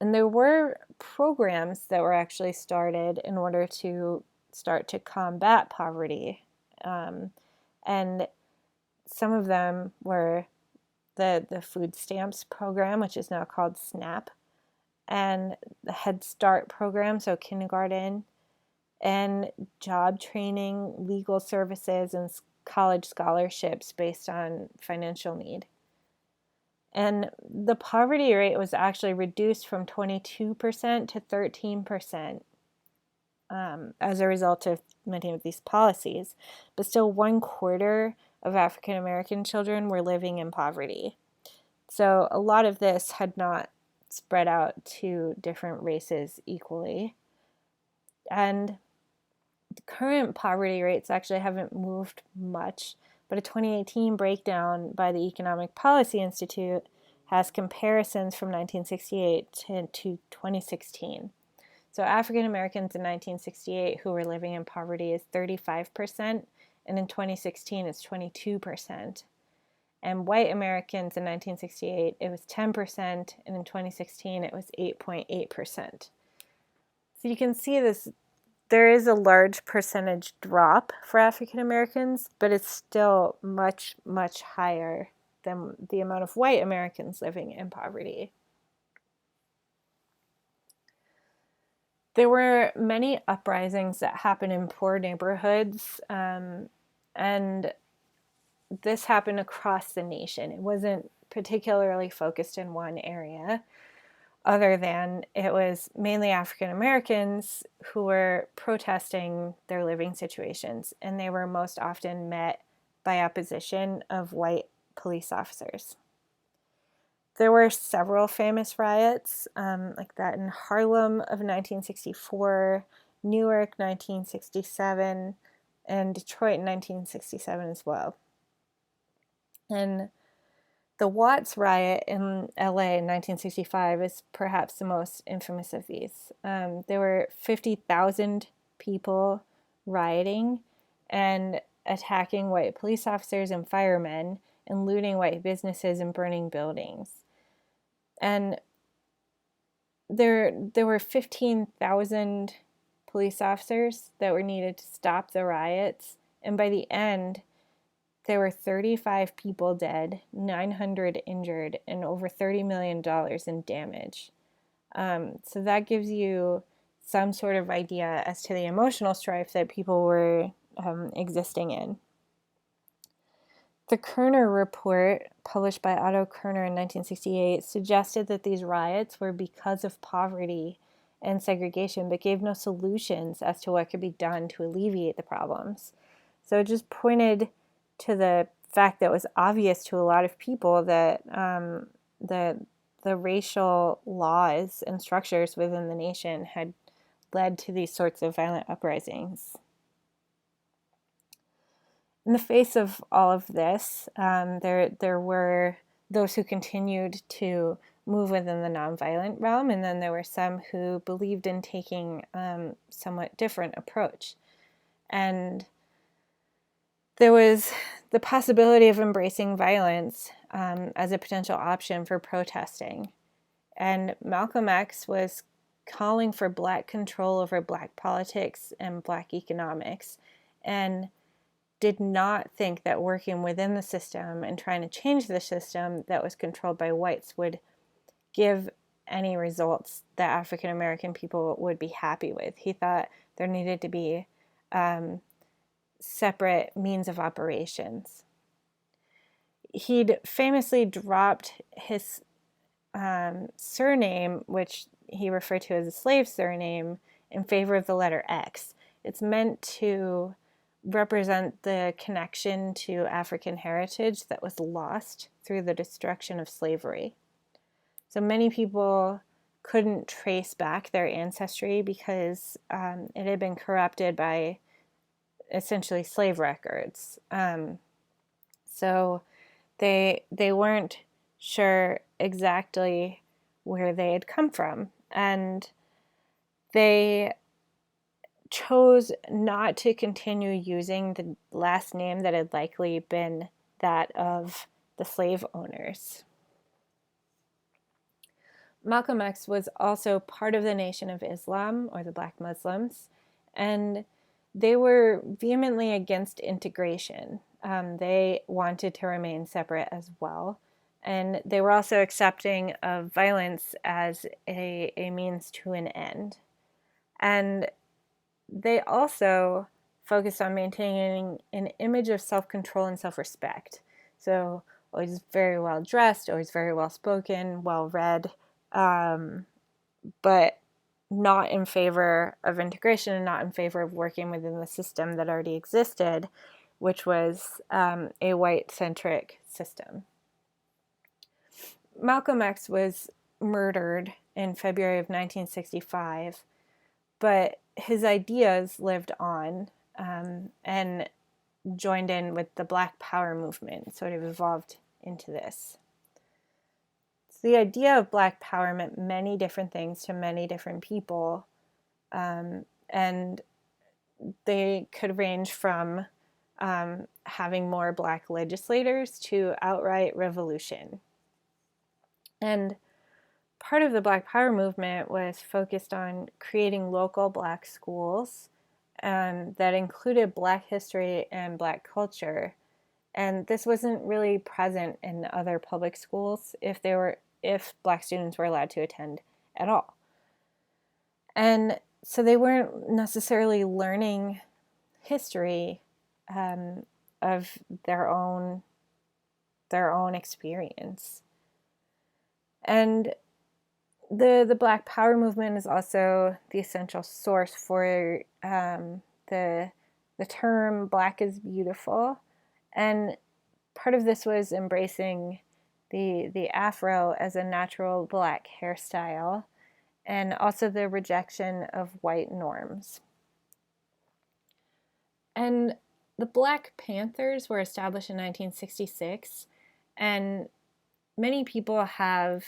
And there were programs that were actually started in order to start to combat poverty. And some of them were the food stamps program, which is now called SNAP, and the Head Start program, so kindergarten, and job training, legal services, and college scholarships based on financial need. And the poverty rate was actually reduced from 22% to 13% as a result of many of these policies. But still, 1/4 of African American children were living in poverty. So a lot of this had not spread out to different races equally. And the current poverty rates actually haven't moved much, but a 2018 breakdown by the Economic Policy Institute has comparisons from 1968 to 2016. So African Americans in 1968 who were living in poverty is 35%, and in 2016 it's 22%. And white Americans in 1968, it was 10%, and in 2016 it was 8.8%. So you can see this, there is a large percentage drop for African Americans, but it's still much, much higher than the amount of white Americans living in poverty. There were many uprisings that happened in poor neighborhoods, and this happened across the nation. It wasn't particularly focused in one area, other than it was mainly African Americans who were protesting their living situations, and they were most often met by opposition of white police officers. There were several famous riots, like that in Harlem of 1964, Newark 1967, and Detroit in 1967 as well. And the Watts riot in LA in 1965 is perhaps the most infamous of these. There were 50,000 people rioting and attacking white police officers and firemen and looting white businesses and burning buildings. And there were 15,000 police officers that were needed to stop the riots. And by the end, there were 35 people dead, 900 injured, and over $30 million in damage. So that gives you some sort of idea as to the emotional strife that people were existing in. The Kerner report, published by Otto Kerner in 1968, suggested that these riots were because of poverty and segregation, but gave no solutions as to what could be done to alleviate the problems. So it just pointed to the fact that it was obvious to a lot of people that the racial laws and structures within the nation had led to these sorts of violent uprisings. In the face of all of this, there were those who continued to move within the nonviolent realm, and then there were some who believed in taking a somewhat different approach. And there was the possibility of embracing violence as a potential option for protesting. And Malcolm X was calling for Black control over Black politics and Black economics, and did not think that working within the system and trying to change the system that was controlled by whites would give any results that African American people would be happy with. He thought there needed to be separate means of operations. He'd famously dropped his surname, which he referred to as a slave surname, in favor of the letter X. It's meant to represent the connection to African heritage that was lost through the destruction of slavery. So many people couldn't trace back their ancestry because it had been corrupted by essentially slave records. So they weren't sure exactly where they had come from, and they chose not to continue using the last name that had likely been that of the slave owners. Malcolm X was also part of the Nation of Islam, or the Black Muslims, and they were vehemently against integration. They wanted to remain separate as well, and they were also accepting of violence as a means to an end. And they also focused on maintaining an image of self-control and self-respect. So always very well dressed, always very well spoken, well read, but not in favor of integration and not in favor of working within the system that already existed, which was a white-centric system. Malcolm X was murdered in February of 1965, but his ideas lived on and joined in with the Black Power movement, so it evolved into this. So the idea of Black Power meant many different things to many different people, and they could range from having more Black legislators to outright revolution. And part of the Black Power movement was focused on creating local Black schools that included Black history and Black culture. And this wasn't really present in other public schools if Black students were allowed to attend at all. And so they weren't necessarily learning history of their own experience. And the Black Power movement is also the essential source for the term Black is beautiful. And part of this was embracing the afro as a natural Black hairstyle, and also the rejection of white norms. And the Black Panthers were established in 1966, and many people have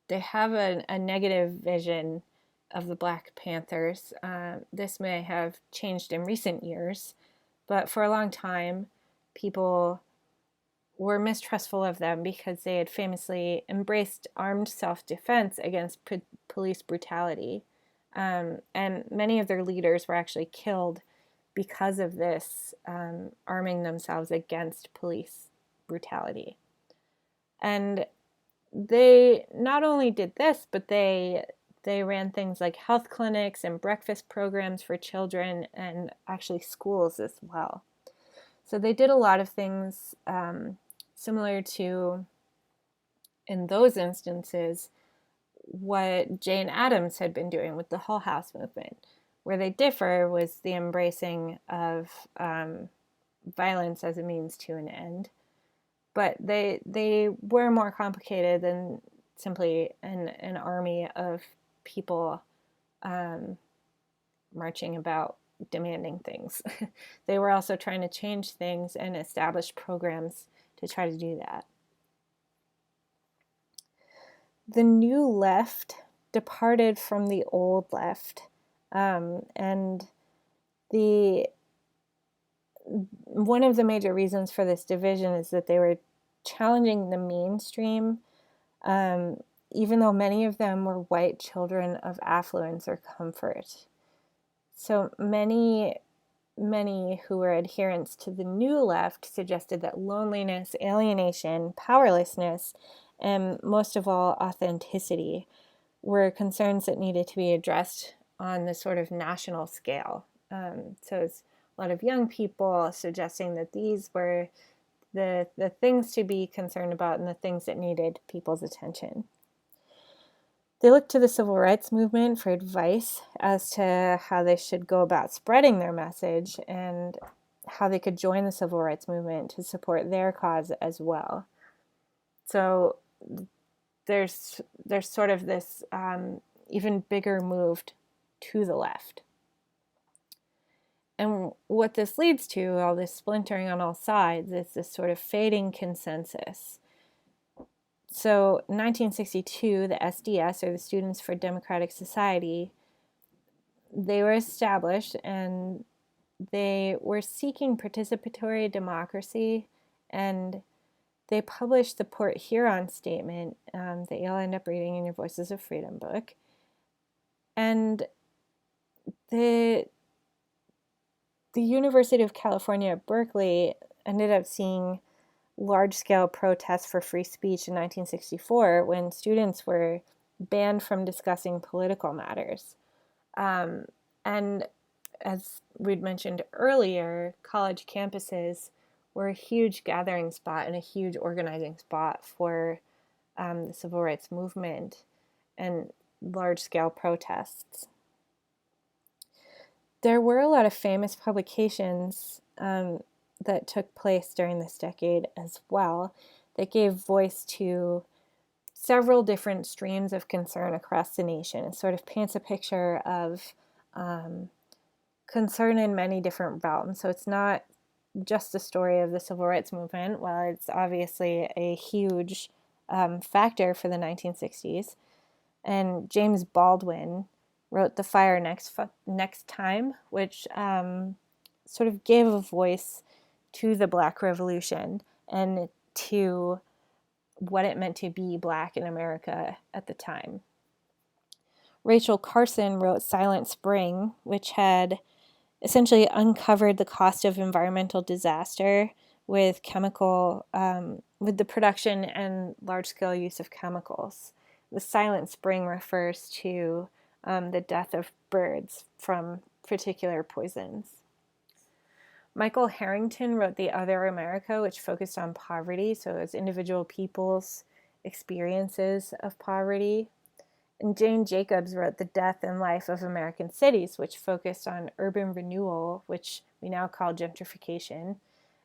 they have a negative vision of the Black Panthers. This may have changed in recent years, but for a long time, people were mistrustful of them because they had famously embraced armed self-defense against police brutality. And many of their leaders were actually killed because of this, arming themselves against police brutality. And they not only did this, but they ran things like health clinics and breakfast programs for children, and actually schools as well. So they did a lot of things similar to, in those instances, what Jane Addams had been doing with the Hull House movement. Where they differ was the embracing of violence as a means to an end. But they were more complicated than simply an army of people marching about demanding things. They were also trying to change things and establish programs to try to do that. The new left departed from the old left, and one of the major reasons for this division is that they were challenging the mainstream, even though many of them were white children of affluence or comfort. So many who were adherents to the New Left suggested that loneliness, alienation, powerlessness, and most of all, authenticity were concerns that needed to be addressed on the sort of national scale. So it's a lot of young people suggesting that these were the things to be concerned about and the things that needed people's attention. They looked to the civil rights movement for advice as to how they should go about spreading their message and how they could join the civil rights movement to support their cause as well. So there's sort of this even bigger move to the left. And what this leads to, all this splintering on all sides, is this sort of fading consensus. So 1962, the SDS, or the Students for Democratic Society, they were established and they were seeking participatory democracy, and they published the Port Huron Statement that you'll end up reading in your Voices of Freedom book. And the University of California at Berkeley ended up seeing large-scale protests for free speech in 1964 when students were banned from discussing political matters. And as we'd mentioned earlier, college campuses were a huge gathering spot and a huge organizing spot for the civil rights movement and large-scale protests. There were a lot of famous publications that took place during this decade as well that gave voice to several different streams of concern across the nation. It sort of paints a picture of concern in many different realms. So it's not just the story of the civil rights movement, while it's obviously a huge factor for the 1960s. And James Baldwin wrote The Fire Next Time, which sort of gave a voice to the Black Revolution and to what it meant to be Black in America at the time. Rachel Carson wrote Silent Spring, which had essentially uncovered the cost of environmental disaster with with the production and large-scale use of chemicals. The Silent Spring refers to the death of birds from particular poisons. Michael Harrington wrote The Other America, which focused on poverty, so it's individual people's experiences of poverty. And Jane Jacobs wrote The Death and Life of American Cities, which focused on urban renewal, which we now call gentrification,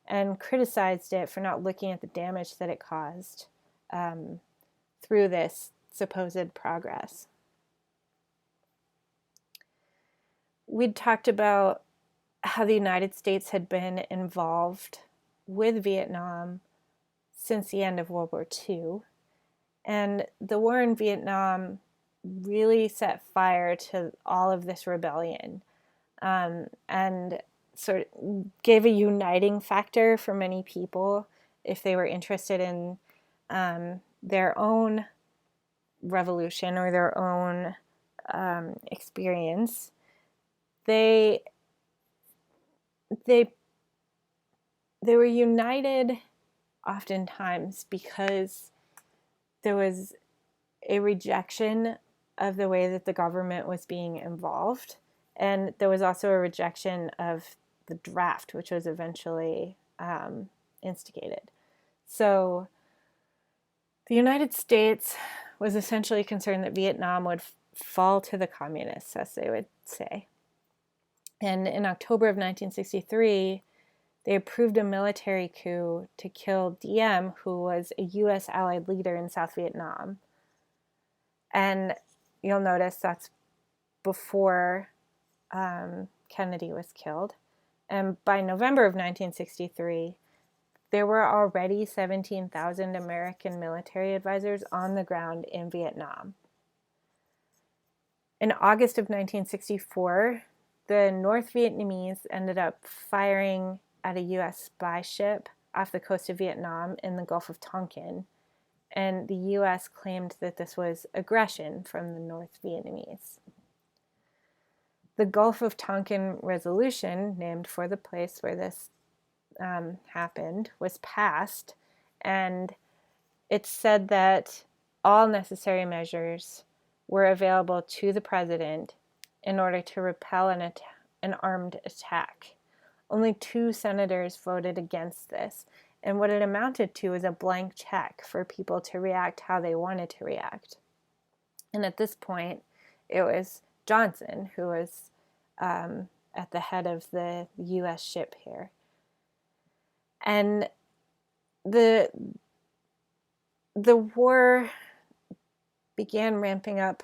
and criticized it for not looking at the damage that it caused through this supposed progress. We'd talked about how the United States had been involved with Vietnam since the end of World War II. And the war in Vietnam really set fire to all of this rebellion and sort of gave a uniting factor for many people if they were interested in their own revolution or their own experience. They were united oftentimes because there was a rejection of the way that the government was being involved, and there was also a rejection of the draft, which was eventually instigated. So the United States was essentially concerned that Vietnam would fall to the communists, as they would say. And in October of 1963, they approved a military coup to kill Diem, who was a U.S. allied leader in South Vietnam. And you'll notice that's before Kennedy was killed. And by November of 1963, there were already 17,000 American military advisors on the ground in Vietnam. In August of 1964, the North Vietnamese ended up firing at a U.S. spy ship off the coast of Vietnam in the Gulf of Tonkin, and the U.S. claimed that this was aggression from the North Vietnamese. The Gulf of Tonkin Resolution, named for the place where this happened, was passed, and it said that all necessary measures were available to the president in order to repel an armed attack. Only 2 senators voted against this, and what it amounted to is a blank check for people to react how they wanted to react. And at this point, it was Johnson who was at the head of the U.S. ship here. And the war began ramping up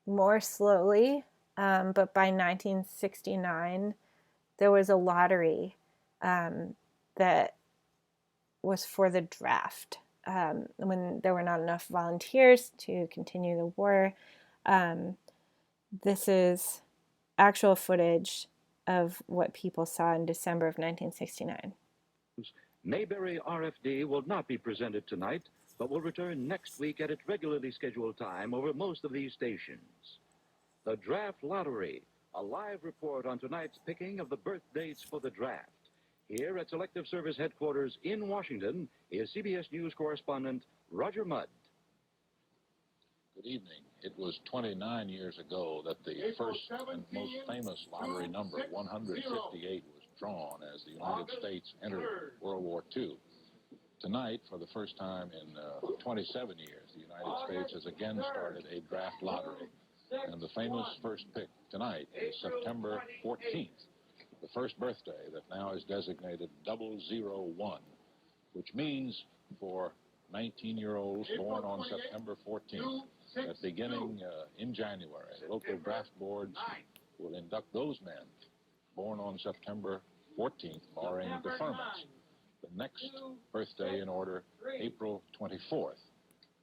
more slowly, but by 1969, there was a lottery that was for the draft. When there were not enough volunteers to continue the war, this is actual footage of what people saw in December of 1969. Mayberry RFD will not be presented tonight, but will return next week at its regularly scheduled time over most of these stations. The Draft Lottery, a live report on tonight's picking of the birth dates for the draft. Here at Selective Service Headquarters in Washington is CBS News correspondent Roger Mudd. Good evening. It was 29 years ago that the first and most famous lottery number, 158, was drawn as the United States entered World War II. Tonight, for the first time in 27 years, the United States has again started a draft lottery. And the famous first pick tonight is September 14th, the first birthday that now is designated 001, which means for 19-year-olds born on September 14th, that beginning in January, local draft boards will induct those men born on September 14th, barring deferments. The next birthday in order, April 24th,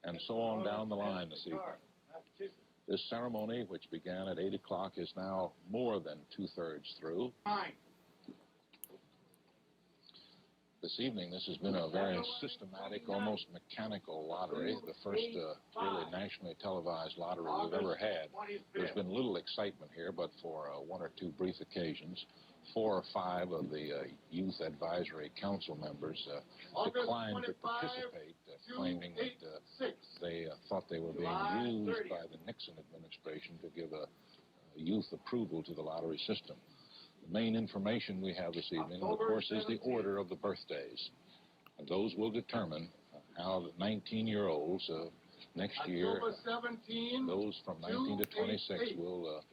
and so on down the line this evening. This ceremony, which began at 8 o'clock, is now more than two-thirds through. This evening, this has been a very systematic, almost mechanical lottery, the first really nationally televised lottery we've ever had. There's been little excitement here, but for 1 or 2 brief occasions, 4 or 5 of the Youth Advisory Council members declined to participate, claiming that they thought they were being used by the Nixon administration to give a youth approval to the lottery system. The main information we have this evening, of course, is the order of the birthdays. And those will determine how the 19-year-olds next year, those from 19 to 26, will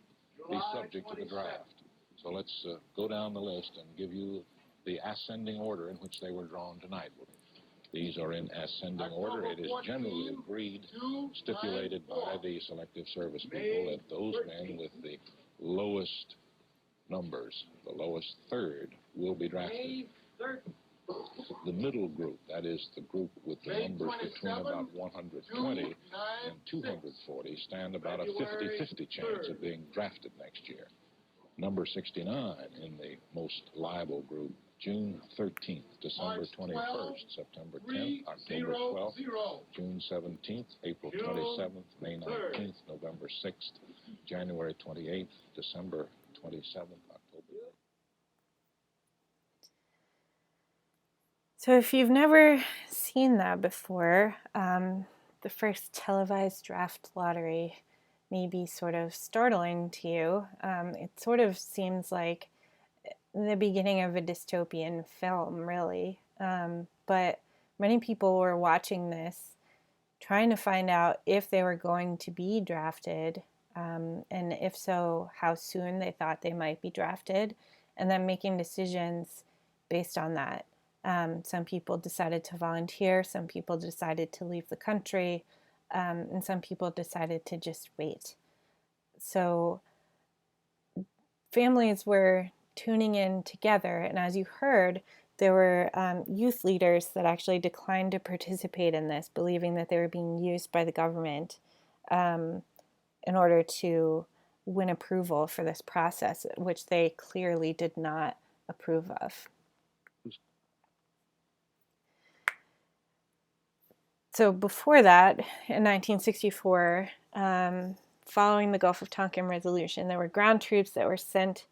be subject to the draft. So let's go down the list and give you the ascending order in which they were drawn tonight. These are in ascending order. It is generally agreed, stipulated by the Selective Service people, that those men with the lowest numbers, the lowest third, will be drafted. The middle group, that is the group with the numbers between about 120 and 240, stand about a 50-50 chance of being drafted next year. Number 69 in the most liable group, June 13th, December 21st, September 10th, October 12th, June 17th, April 27th, May 19th, November 6th, January 28th, December 27th, October 8th. So if you've never seen that before, the first televised draft lottery may be sort of startling to you. It sort of seems like the beginning of a dystopian film, really. But many people were watching this, trying to find out if they were going to be drafted, and if so, how soon they thought they might be drafted, and then making decisions based on that. Some people decided to volunteer, some people decided to leave the country, and some people decided to just wait. So families were tuning in together, and as you heard, there were youth leaders that actually declined to participate in this, believing that they were being used by the government in order to win approval for this process, which they clearly did not approve of. So before that, in 1964, following the Gulf of Tonkin resolution, there were ground troops that were sent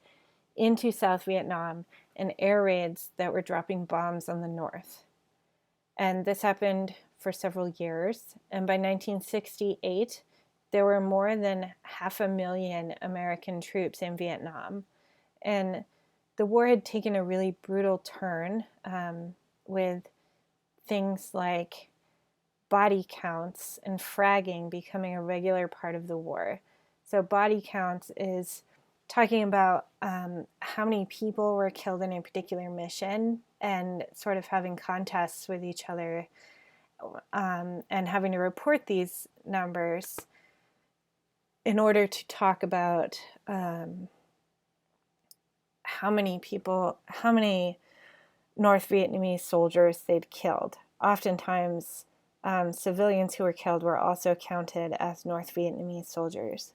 into South Vietnam and air raids that were dropping bombs on the north. And this happened for several years. And by 1968, there were more than 500,000 American troops in Vietnam. And the war had taken a really brutal turn, with things like body counts and fragging becoming a regular part of the war. So body counts is talking about how many people were killed in a particular mission, and sort of having contests with each other, and having to report these numbers in order to talk about how many North Vietnamese soldiers they'd killed. Oftentimes, civilians who were killed were also counted as North Vietnamese soldiers.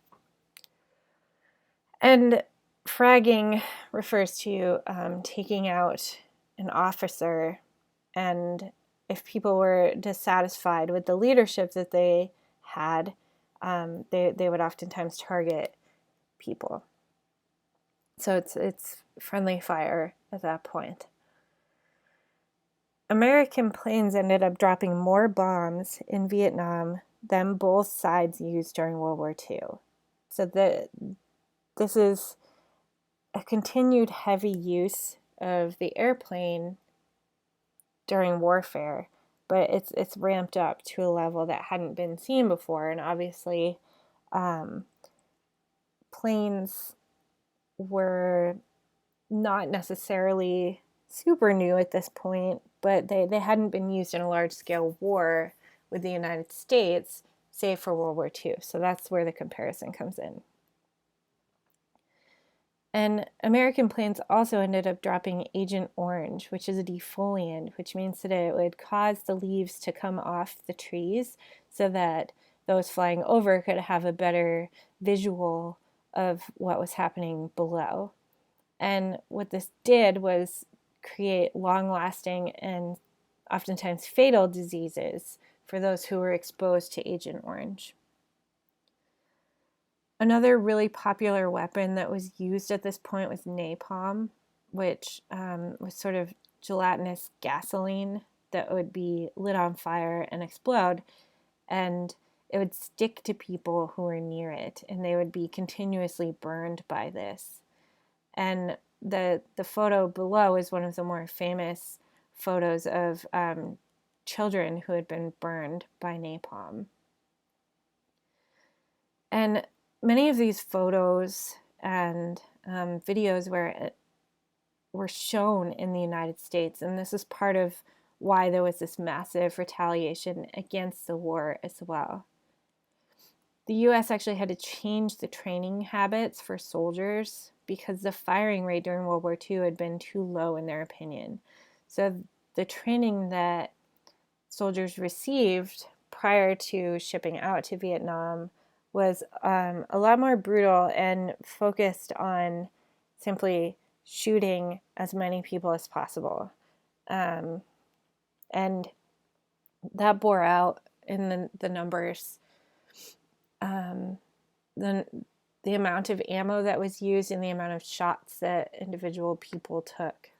And fragging refers to taking out an officer, and if people were dissatisfied with the leadership that they had, they would oftentimes target people. So it's friendly fire at that point. American planes ended up dropping more bombs in Vietnam than both sides used during World War II. So this is a continued heavy use of the airplane during warfare, but it's ramped up to a level that hadn't been seen before. And obviously, planes were not necessarily super new at this point, but they hadn't been used in a large-scale war with the United States, save for World War II. So that's where the comparison comes in. And American planes also ended up dropping Agent Orange, which is a defoliant, which means that it would cause the leaves to come off the trees so that those flying over could have a better visual of what was happening below. And what this did was create long-lasting and oftentimes fatal diseases for those who were exposed to Agent Orange. Another really popular weapon that was used at this point was napalm, which was sort of gelatinous gasoline that would be lit on fire and explode, and it would stick to people who were near it, and they would be continuously burned by this. And the photo below is one of the more famous photos of children who had been burned by napalm. And many of these photos and videos were shown in the United States, and this is part of why there was this massive retaliation against the war as well. The U.S. actually had to change the training habits for soldiers because the firing rate during World War II had been too low in their opinion. So the training that soldiers received prior to shipping out to Vietnam was a lot more brutal and focused on simply shooting as many people as possible. And that bore out in the numbers. The amount of ammo that was used and the amount of shots that individual people took.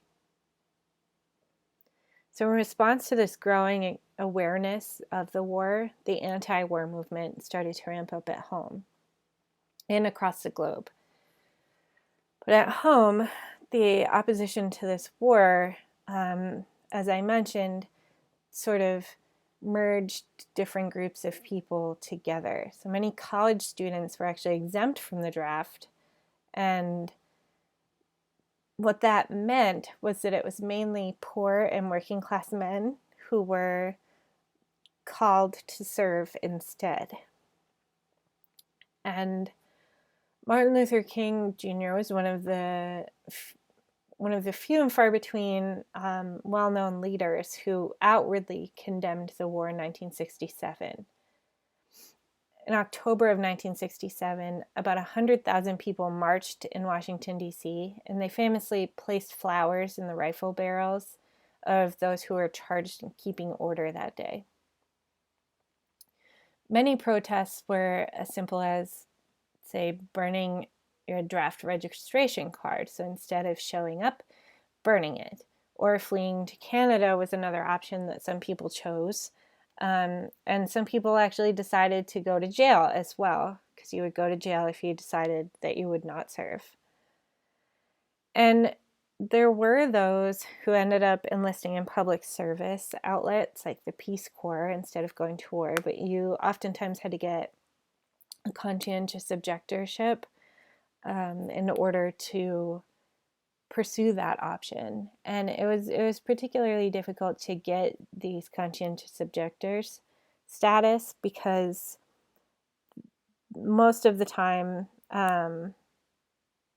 So in response to this growing awareness of the war, the anti-war movement started to ramp up at home and across the globe. But at home, the opposition to this war, as I mentioned, sort of merged different groups of people together. So many college students were actually exempt from the draft, and what that meant was that it was mainly poor and working class men who were called to serve instead. And Martin Luther King Jr. was one of the few and far between well-known leaders who outwardly condemned the war in 1967. In October of 1967, about 100,000 people marched in Washington, D.C., and they famously placed flowers in the rifle barrels of those who were charged in keeping order that day. Many protests were as simple as, say, burning your draft registration card. So instead of showing up, burning it. Or fleeing to Canada was another option that some people chose. And some people actually decided to go to jail as well, because you would go to jail if you decided that you would not serve. And there were those who ended up enlisting in public service outlets like the Peace Corps instead of going to war, but you oftentimes had to get a conscientious objectorship in order to pursue that option. And it was particularly difficult to get these conscientious objectors status because most of the time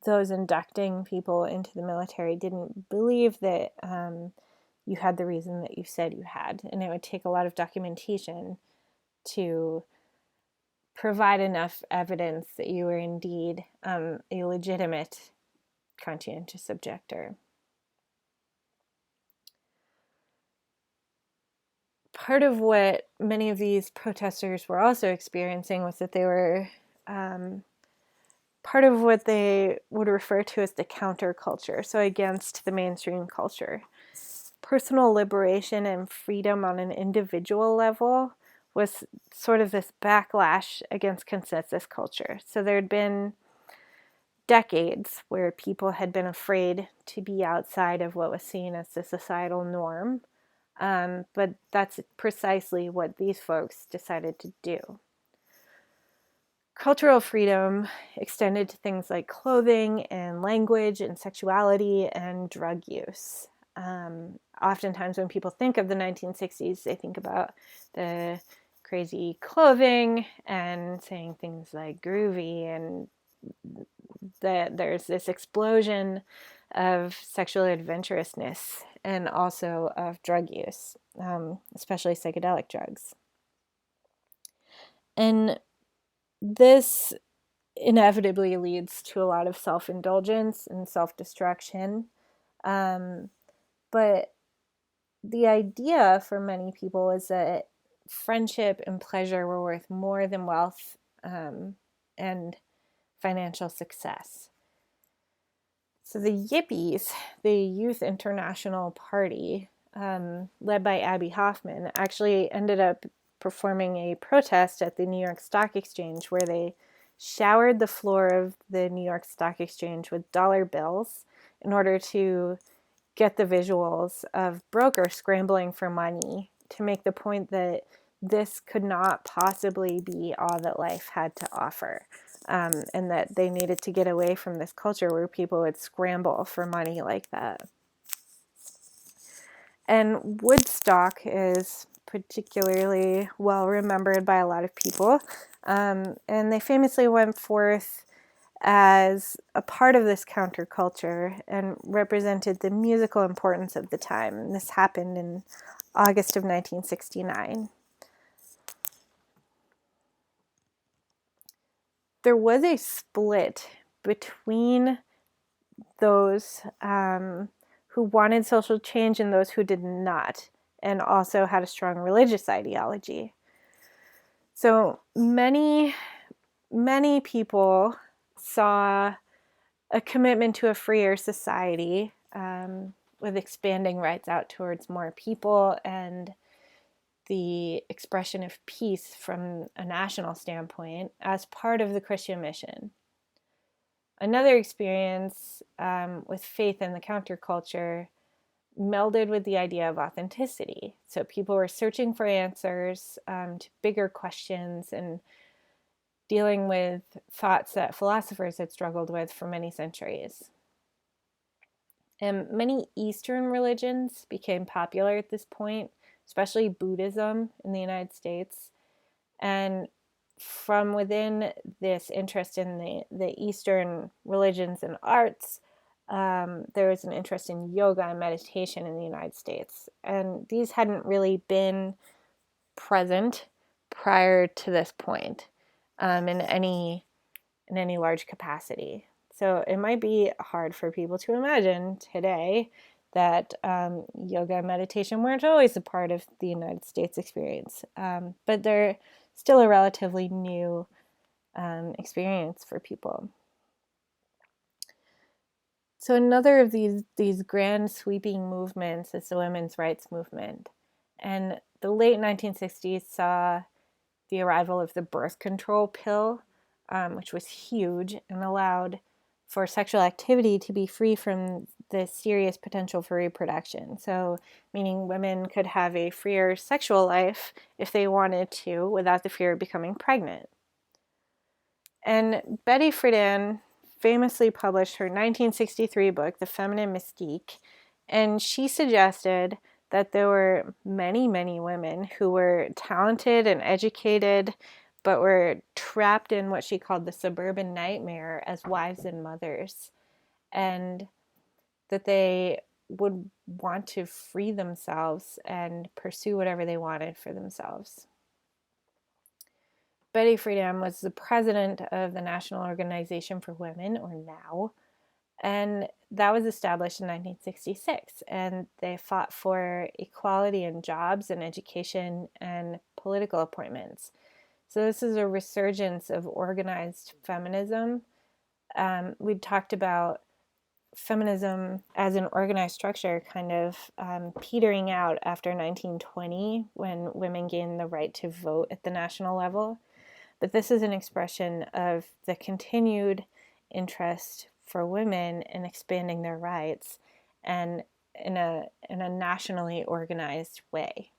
those inducting people into the military didn't believe that you had the reason that you said you had, and it would take a lot of documentation to provide enough evidence that you were indeed a legitimate conscientious objector. Part of what many of these protesters were also experiencing was that they were part of what they would refer to as the counterculture, so against the mainstream culture. Personal liberation and freedom on an individual level was sort of this backlash against consensus culture. So there had been decades where people had been afraid to be outside of what was seen as the societal norm. But that's precisely what these folks decided to do. Cultural freedom extended to things like clothing and language and sexuality and drug use. Oftentimes when people think of the 1960s, they think about the crazy clothing and saying things like groovy, and that there's this explosion of sexual adventurousness and also of drug use, especially psychedelic drugs. And this inevitably leads to a lot of self-indulgence and self-destruction. But the idea for many people is that friendship and pleasure were worth more than wealth and financial success. So the Yippies, the Youth International Party, led by Abby Hoffman, actually ended up performing a protest at the New York Stock Exchange where they showered the floor of the New York Stock Exchange with dollar bills in order to get the visuals of brokers scrambling for money to make the point that this could not possibly be all that life had to offer, and that they needed to get away from this culture where people would scramble for money like that. And Woodstock is particularly well remembered by a lot of people, and they famously went forth as a part of this counterculture and represented the musical importance of the time. And this happened in August of 1969. There was a split between those who wanted social change and those who did not, and also had a strong religious ideology. So many people saw a commitment to a freer society with expanding rights out towards more people and the expression of peace from a national standpoint as part of the Christian mission. Another experience with faith in the counterculture melded with the idea of authenticity. So people were searching for answers to bigger questions and dealing with thoughts that philosophers had struggled with for many centuries. And many Eastern religions became popular at this point, especially Buddhism in the United States. And from within this interest in the Eastern religions and arts, there was an interest in yoga and meditation in the United States. And these hadn't really been present prior to this point in any large capacity. So it might be hard for people to imagine today that yoga and meditation weren't always a part of the United States experience. But there still a relatively new experience for people. So another of these grand sweeping movements is the women's rights movement. And the late 1960s saw the arrival of the birth control pill, which was huge and allowed for sexual activity to be free from the serious potential for reproduction. So, meaning women could have a freer sexual life if they wanted to without the fear of becoming pregnant. And Betty Friedan famously published her 1963 book, The Feminine Mystique, and she suggested that there were many, many women who were talented and educated, but were trapped in what she called the suburban nightmare as wives and mothers, and that they would want to free themselves and pursue whatever they wanted for themselves. Betty Friedan was the president of the National Organization for Women, or NOW, and that was established in 1966. And they fought for equality in jobs and education and political appointments. So this is a resurgence of organized feminism. We talked about feminism as an organized structure kind of petering out after 1920 when women gained the right to vote at the national level. But this is an expression of the continued interest for women in expanding their rights and in a nationally organized way.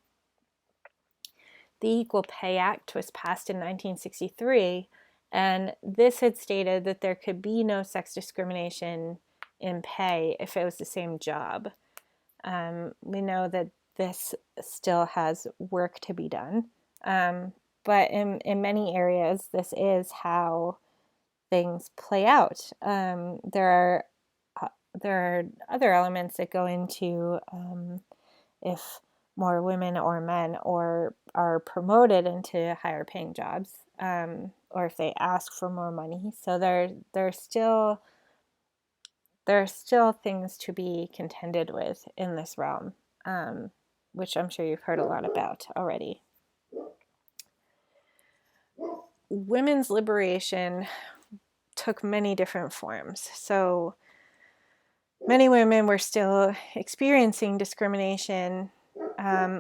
The Equal Pay Act was passed in 1963, and this had stated that there could be no sex discrimination in pay if it was the same job. We know that this still has work to be done. But in many areas, this is how things play out. There are other elements that go into if more women or men are promoted into higher paying jobs, or if they ask for more money. So there are still things to be contended with in this realm, which I'm sure you've heard a lot about already. Women's liberation took many different forms. So many women were still experiencing discrimination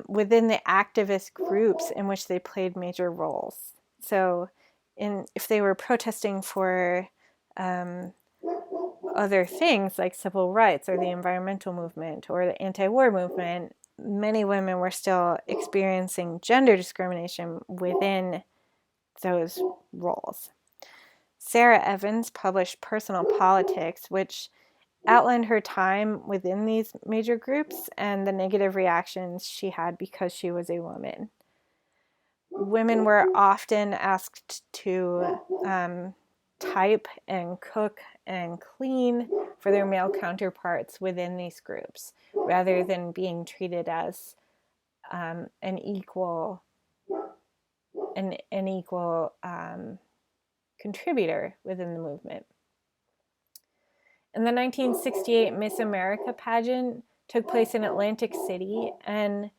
within the activist groups in which they played major roles. So if they were protesting for other things like civil rights or the environmental movement or the anti-war movement, many women were still experiencing gender discrimination within those roles. Sarah Evans published Personal Politics, which outlined her time within these major groups and the negative reactions she had because she was a woman. Women were often asked to type and cook and clean for their male counterparts within these groups, rather than being treated as an equal contributor within the movement. And the 1968 Miss America pageant took place in Atlantic City, and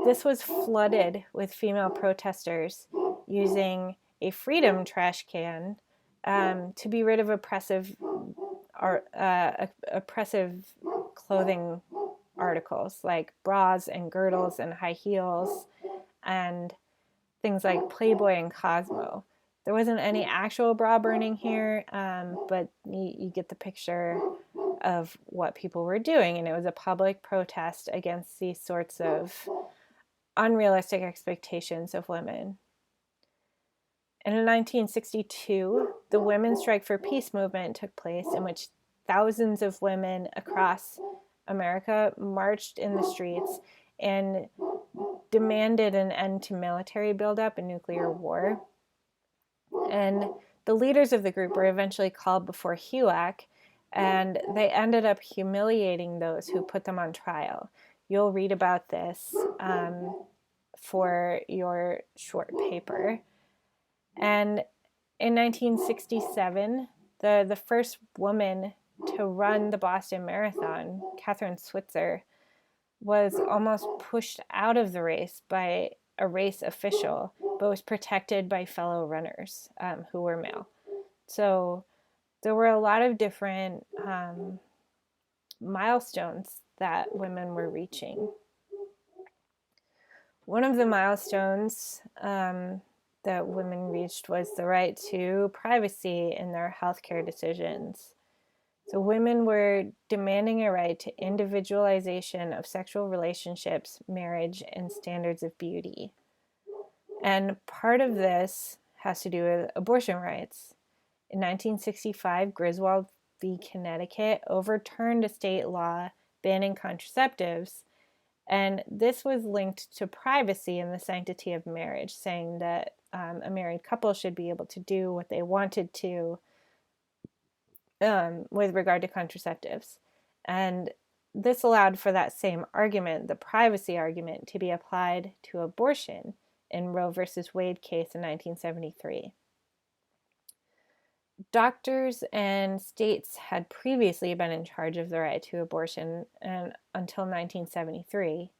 this was flooded with female protesters using a freedom trash can to be rid of oppressive clothing articles like bras and girdles and high heels and things like Playboy and Cosmo. There wasn't any actual bra burning here, but you get the picture of what people were doing, and it was a public protest against these sorts of unrealistic expectations of women. And in 1962, the Women's Strike for Peace movement took place, in which thousands of women across America marched in the streets and demanded an end to military buildup and nuclear war. And the leaders of the group were eventually called before HUAC, and they ended up humiliating those who put them on trial. You'll read about this for your short paper. And in 1967, the first woman to run the Boston Marathon, Catherine Switzer, was almost pushed out of the race by a race official but was protected by fellow runners who were male. So there were a lot of different milestones that women were reaching. One of the milestones that women reached was the right to privacy in their healthcare decisions. So women were demanding a right to individualization of sexual relationships, marriage, and standards of beauty. And part of this has to do with abortion rights. In 1965, Griswold v. Connecticut overturned a state law banning contraceptives, and this was linked to privacy and the sanctity of marriage, saying that a married couple should be able to do what they wanted to with regard to contraceptives. And this allowed for that same argument, the privacy argument, to be applied to abortion in Roe versus Wade case in 1973. Doctors and states had previously been in charge of the right to abortion until 1973.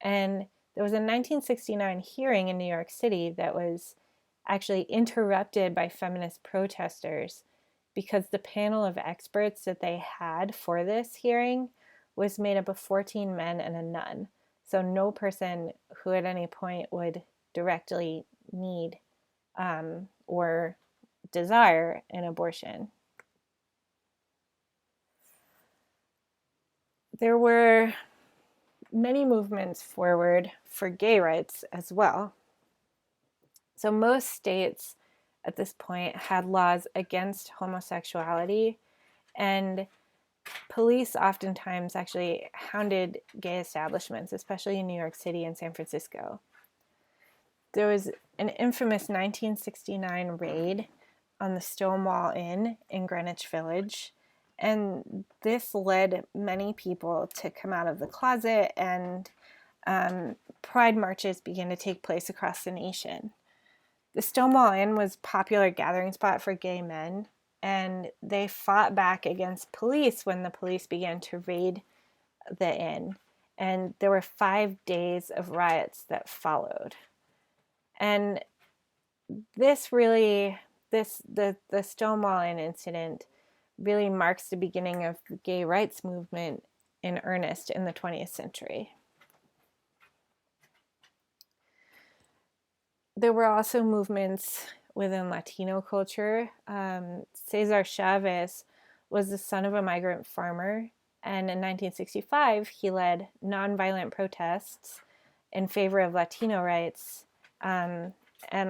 And there was a 1969 hearing in New York City that was actually interrupted by feminist protesters because the panel of experts that they had for this hearing was made up of 14 men and a nun. So no person who at any point would directly need or desire an abortion. There were many movements forward for gay rights as well. So most states at this point had laws against homosexuality, and police oftentimes actually hounded gay establishments, especially in New York City and San Francisco. There was an infamous 1969 raid on the Stonewall Inn in Greenwich Village, and this led many people to come out of the closet, and pride marches began to take place across the nation. The Stonewall Inn was a popular gathering spot for gay men, and they fought back against police when the police began to raid the inn. And there were 5 days of riots that followed. And this really, the Stonewall Inn incident really marks the beginning of the gay rights movement in earnest in the 20th century. There were also movements within Latino culture. Cesar Chavez was the son of a migrant farmer, and in 1965 he led nonviolent protests in favor of Latino rights, and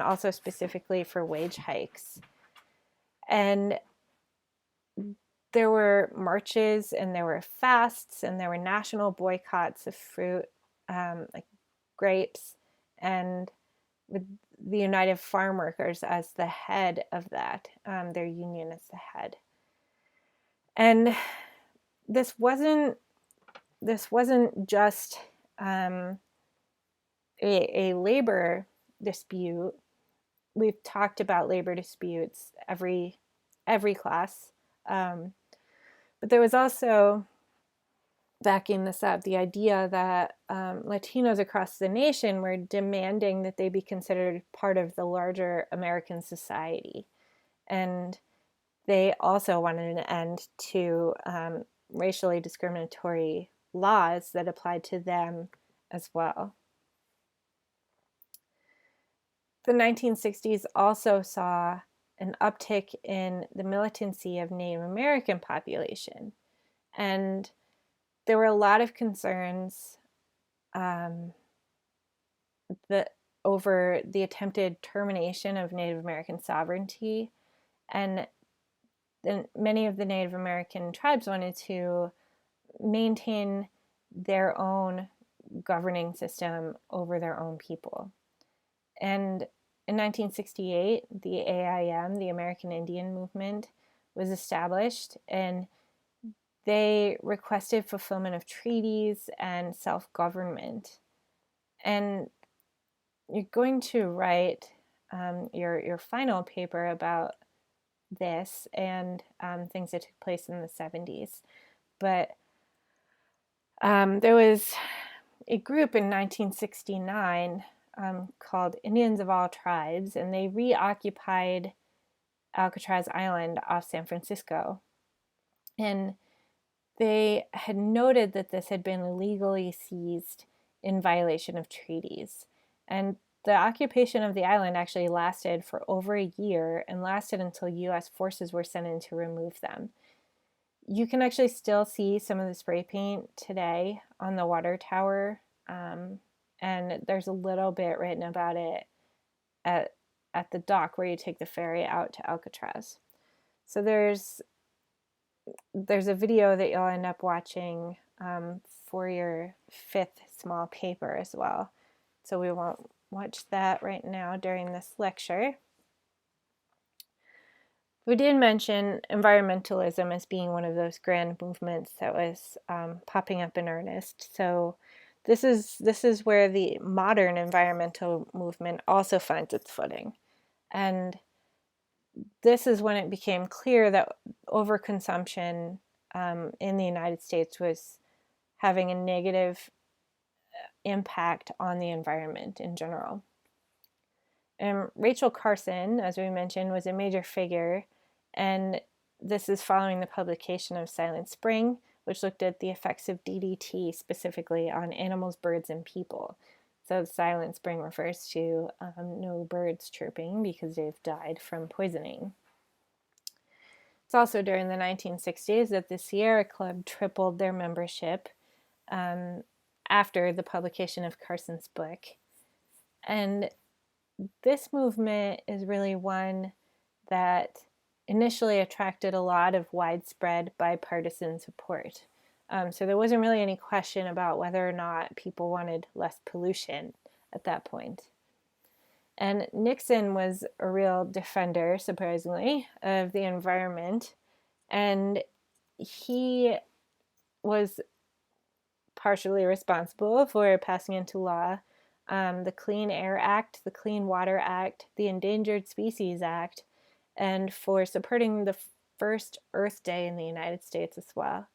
also specifically for wage hikes. And there were marches, and there were fasts, and there were national boycotts of fruit, like grapes, and with the United Farm Workers as the head of that, their union as the head. And this wasn't just a labor dispute. We've talked about labor disputes every class, but there was also, backing this up, the idea that Latinos across the nation were demanding that they be considered part of the larger American society. And they also wanted an end to racially discriminatory laws that applied to them as well. The 1960s also saw an uptick in the militancy of Native American population. And there were a lot of concerns over the attempted termination of Native American sovereignty, and then many of the Native American tribes wanted to maintain their own governing system over their own people. And in 1968, the AIM, the American Indian Movement, was established, and they requested fulfillment of treaties and self-government. And you're going to write your final paper about this and things that took place in the 70s. But there was a group in 1969 called Indians of All Tribes, and they reoccupied Alcatraz Island off San Francisco. And they had noted that this had been illegally seized in violation of treaties. And the occupation of the island actually lasted for over a year and lasted until U.S. forces were sent in to remove them. You can actually still see some of the spray paint today on the water tower, and there's a little bit written about it at the dock where you take the ferry out to Alcatraz. So there's a video that you'll end up watching for your fifth small paper as well. So we won't watch that right now during this lecture. We did mention environmentalism as being one of those grand movements that was popping up in earnest. So this is where the modern environmental movement also finds its footing. And this is when it became clear that overconsumption in the United States was having a negative impact on the environment in general. And Rachel Carson, as we mentioned, was a major figure, and this is following the publication of Silent Spring, which looked at the effects of DDT specifically on animals, birds, and people. So Silent Spring refers to no birds chirping because they've died from poisoning. It's also during the 1960s that the Sierra Club tripled their membership after the publication of Carson's book. And this movement is really one that initially attracted a lot of widespread bipartisan support. So there wasn't really any question about whether or not people wanted less pollution at that point. And Nixon was a real defender, surprisingly, of the environment. And he was partially responsible for passing into law the Clean Air Act, the Clean Water Act, the Endangered Species Act, and for supporting the first Earth Day in the United States as well.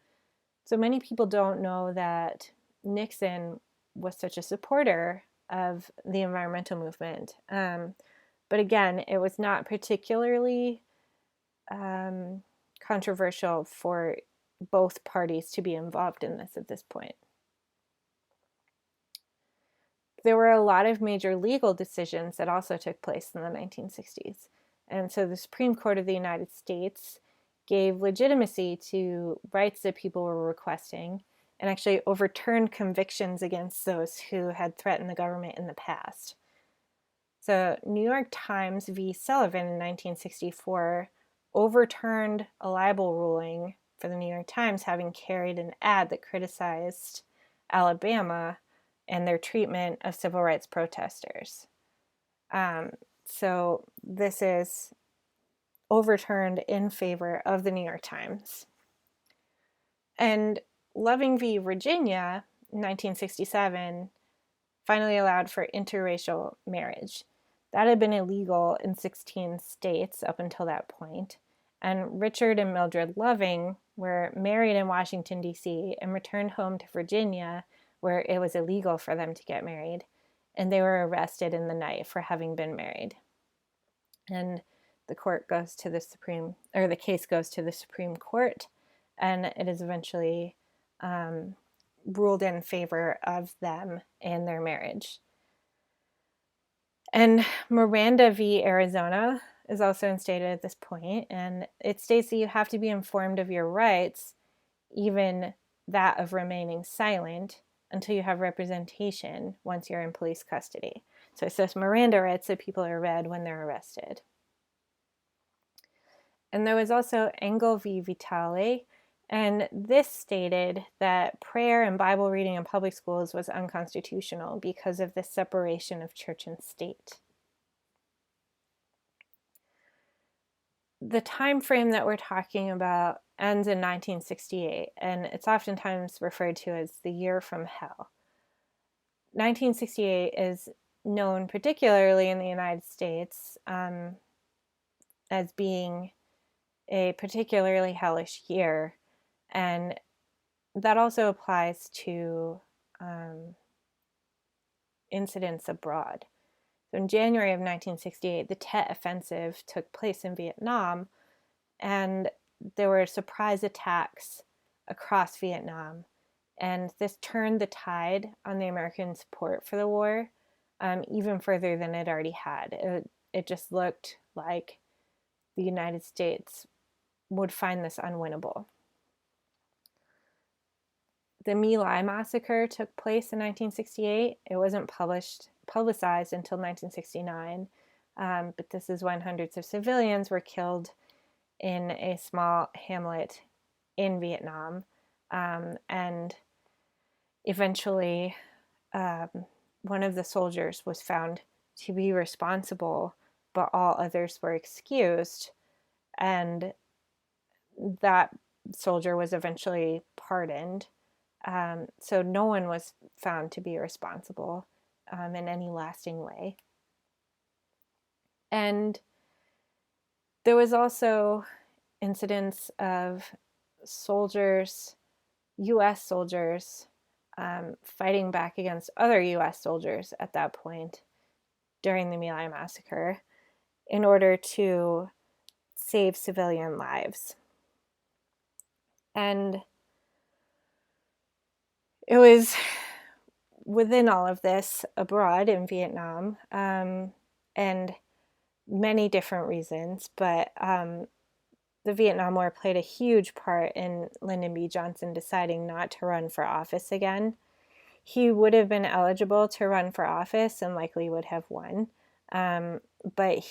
So many people don't know that Nixon was such a supporter of the environmental movement. But again, it was not particularly controversial for both parties to be involved in this at this point. There were a lot of major legal decisions that also took place in the 1960s. And so the Supreme Court of the United States gave legitimacy to rights that people were requesting and actually overturned convictions against those who had threatened the government in the past. So New York Times v. Sullivan in 1964 overturned a libel ruling for the New York Times, having carried an ad that criticized Alabama and their treatment of civil rights protesters. So this is overturned in favor of the New York Times. And Loving v. Virginia, in 1967, finally allowed for interracial marriage. That had been illegal in 16 states up until that point. And Richard and Mildred Loving were married in Washington, D.C., and returned home to Virginia, where it was illegal for them to get married. And they were arrested in the night for having been married. And the case goes to the Supreme Court, and it is eventually ruled in favor of them and their marriage. And Miranda v. Arizona is also instated at this point, and it states that you have to be informed of your rights, even that of remaining silent, until you have representation once you're in police custody. So it says Miranda rights that people are read when they're arrested. And there was also Engel v. Vitale, and this stated that prayer and Bible reading in public schools was unconstitutional because of the separation of church and state. The time frame that we're talking about ends in 1968, and it's oftentimes referred to as the year from hell. 1968 is known particularly in the United States as being a particularly hellish year, and that also applies to incidents abroad. So in January of 1968, the Tet Offensive took place in Vietnam, and there were surprise attacks across Vietnam. And this turned the tide on the American support for the war even further than it already had. It just looked like the United States would find this unwinnable. The My Lai massacre took place in 1968. It wasn't publicized until 1969, but this is when hundreds of civilians were killed in a small hamlet in Vietnam, and eventually one of the soldiers was found to be responsible, but all others were excused, and that soldier was eventually pardoned. So no one was found to be responsible in any lasting way. And there was also incidents of soldiers, U.S. soldiers, fighting back against other U.S. soldiers at that point during the My Lai massacre in order to save civilian lives. And it was within all of this abroad in Vietnam, and many different reasons, but the Vietnam War played a huge part in Lyndon B. Johnson deciding not to run for office again. He would have been eligible to run for office and likely would have won, but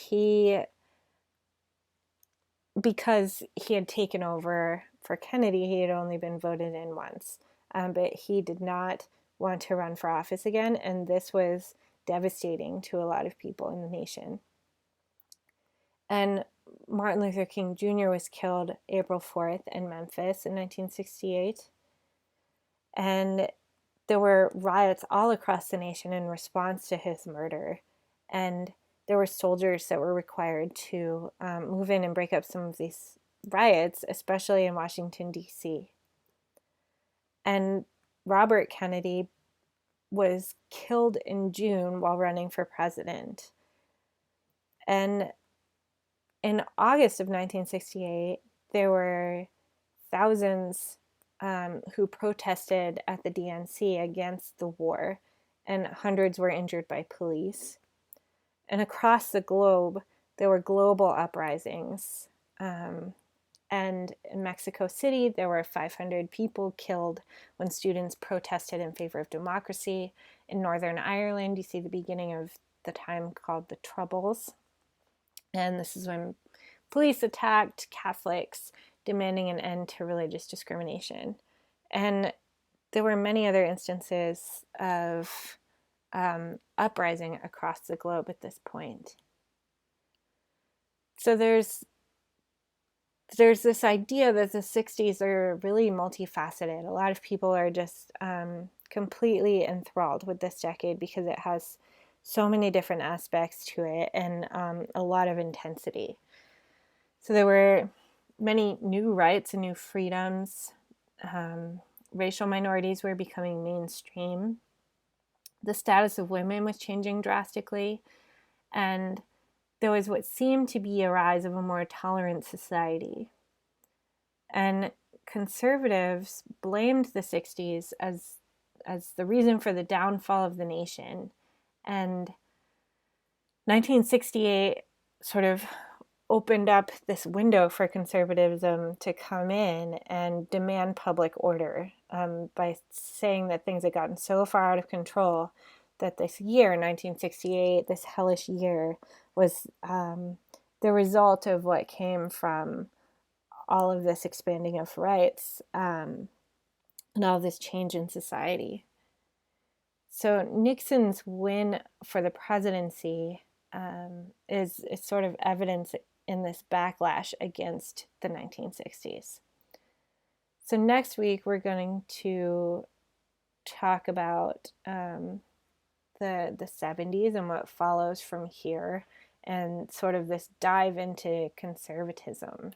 because he had taken over for Kennedy, he had only been voted in once, but he did not want to run for office again, and this was devastating to a lot of people in the nation. And Martin Luther King Jr. was killed April 4th in Memphis in 1968, and there were riots all across the nation in response to his murder, and there were soldiers that were required to move in and break up some of these riots, especially in Washington, D.C. And Robert Kennedy was killed in June while running for president. And in August of 1968, there were thousands who protested at the DNC against the war, and hundreds were injured by police. And across the globe, there were global uprisings. And in Mexico City, there were 500 people killed when students protested in favor of democracy. In Northern Ireland, you see the beginning of the time called the Troubles. And this is when police attacked Catholics, demanding an end to religious discrimination. And there were many other instances of uprising across the globe at this point. So there's this idea that the 60s are really multifaceted. A lot of people are just completely enthralled with this decade because it has so many different aspects to it and a lot of intensity. So there were many new rights and new freedoms. Racial minorities were becoming mainstream. The status of women was changing drastically, and there was what seemed to be a rise of a more tolerant society. And conservatives blamed the 60s as the reason for the downfall of the nation. And 1968 sort of opened up this window for conservatism to come in and demand public order by saying that things had gotten so far out of control that this year, 1968, this hellish year, was the result of what came from all of this expanding of rights and all this change in society. So Nixon's win for the presidency is sort of evidence in this backlash against the 1960s. So next week we're going to talk about the 70s and what follows from here, and sort of this dive into conservatism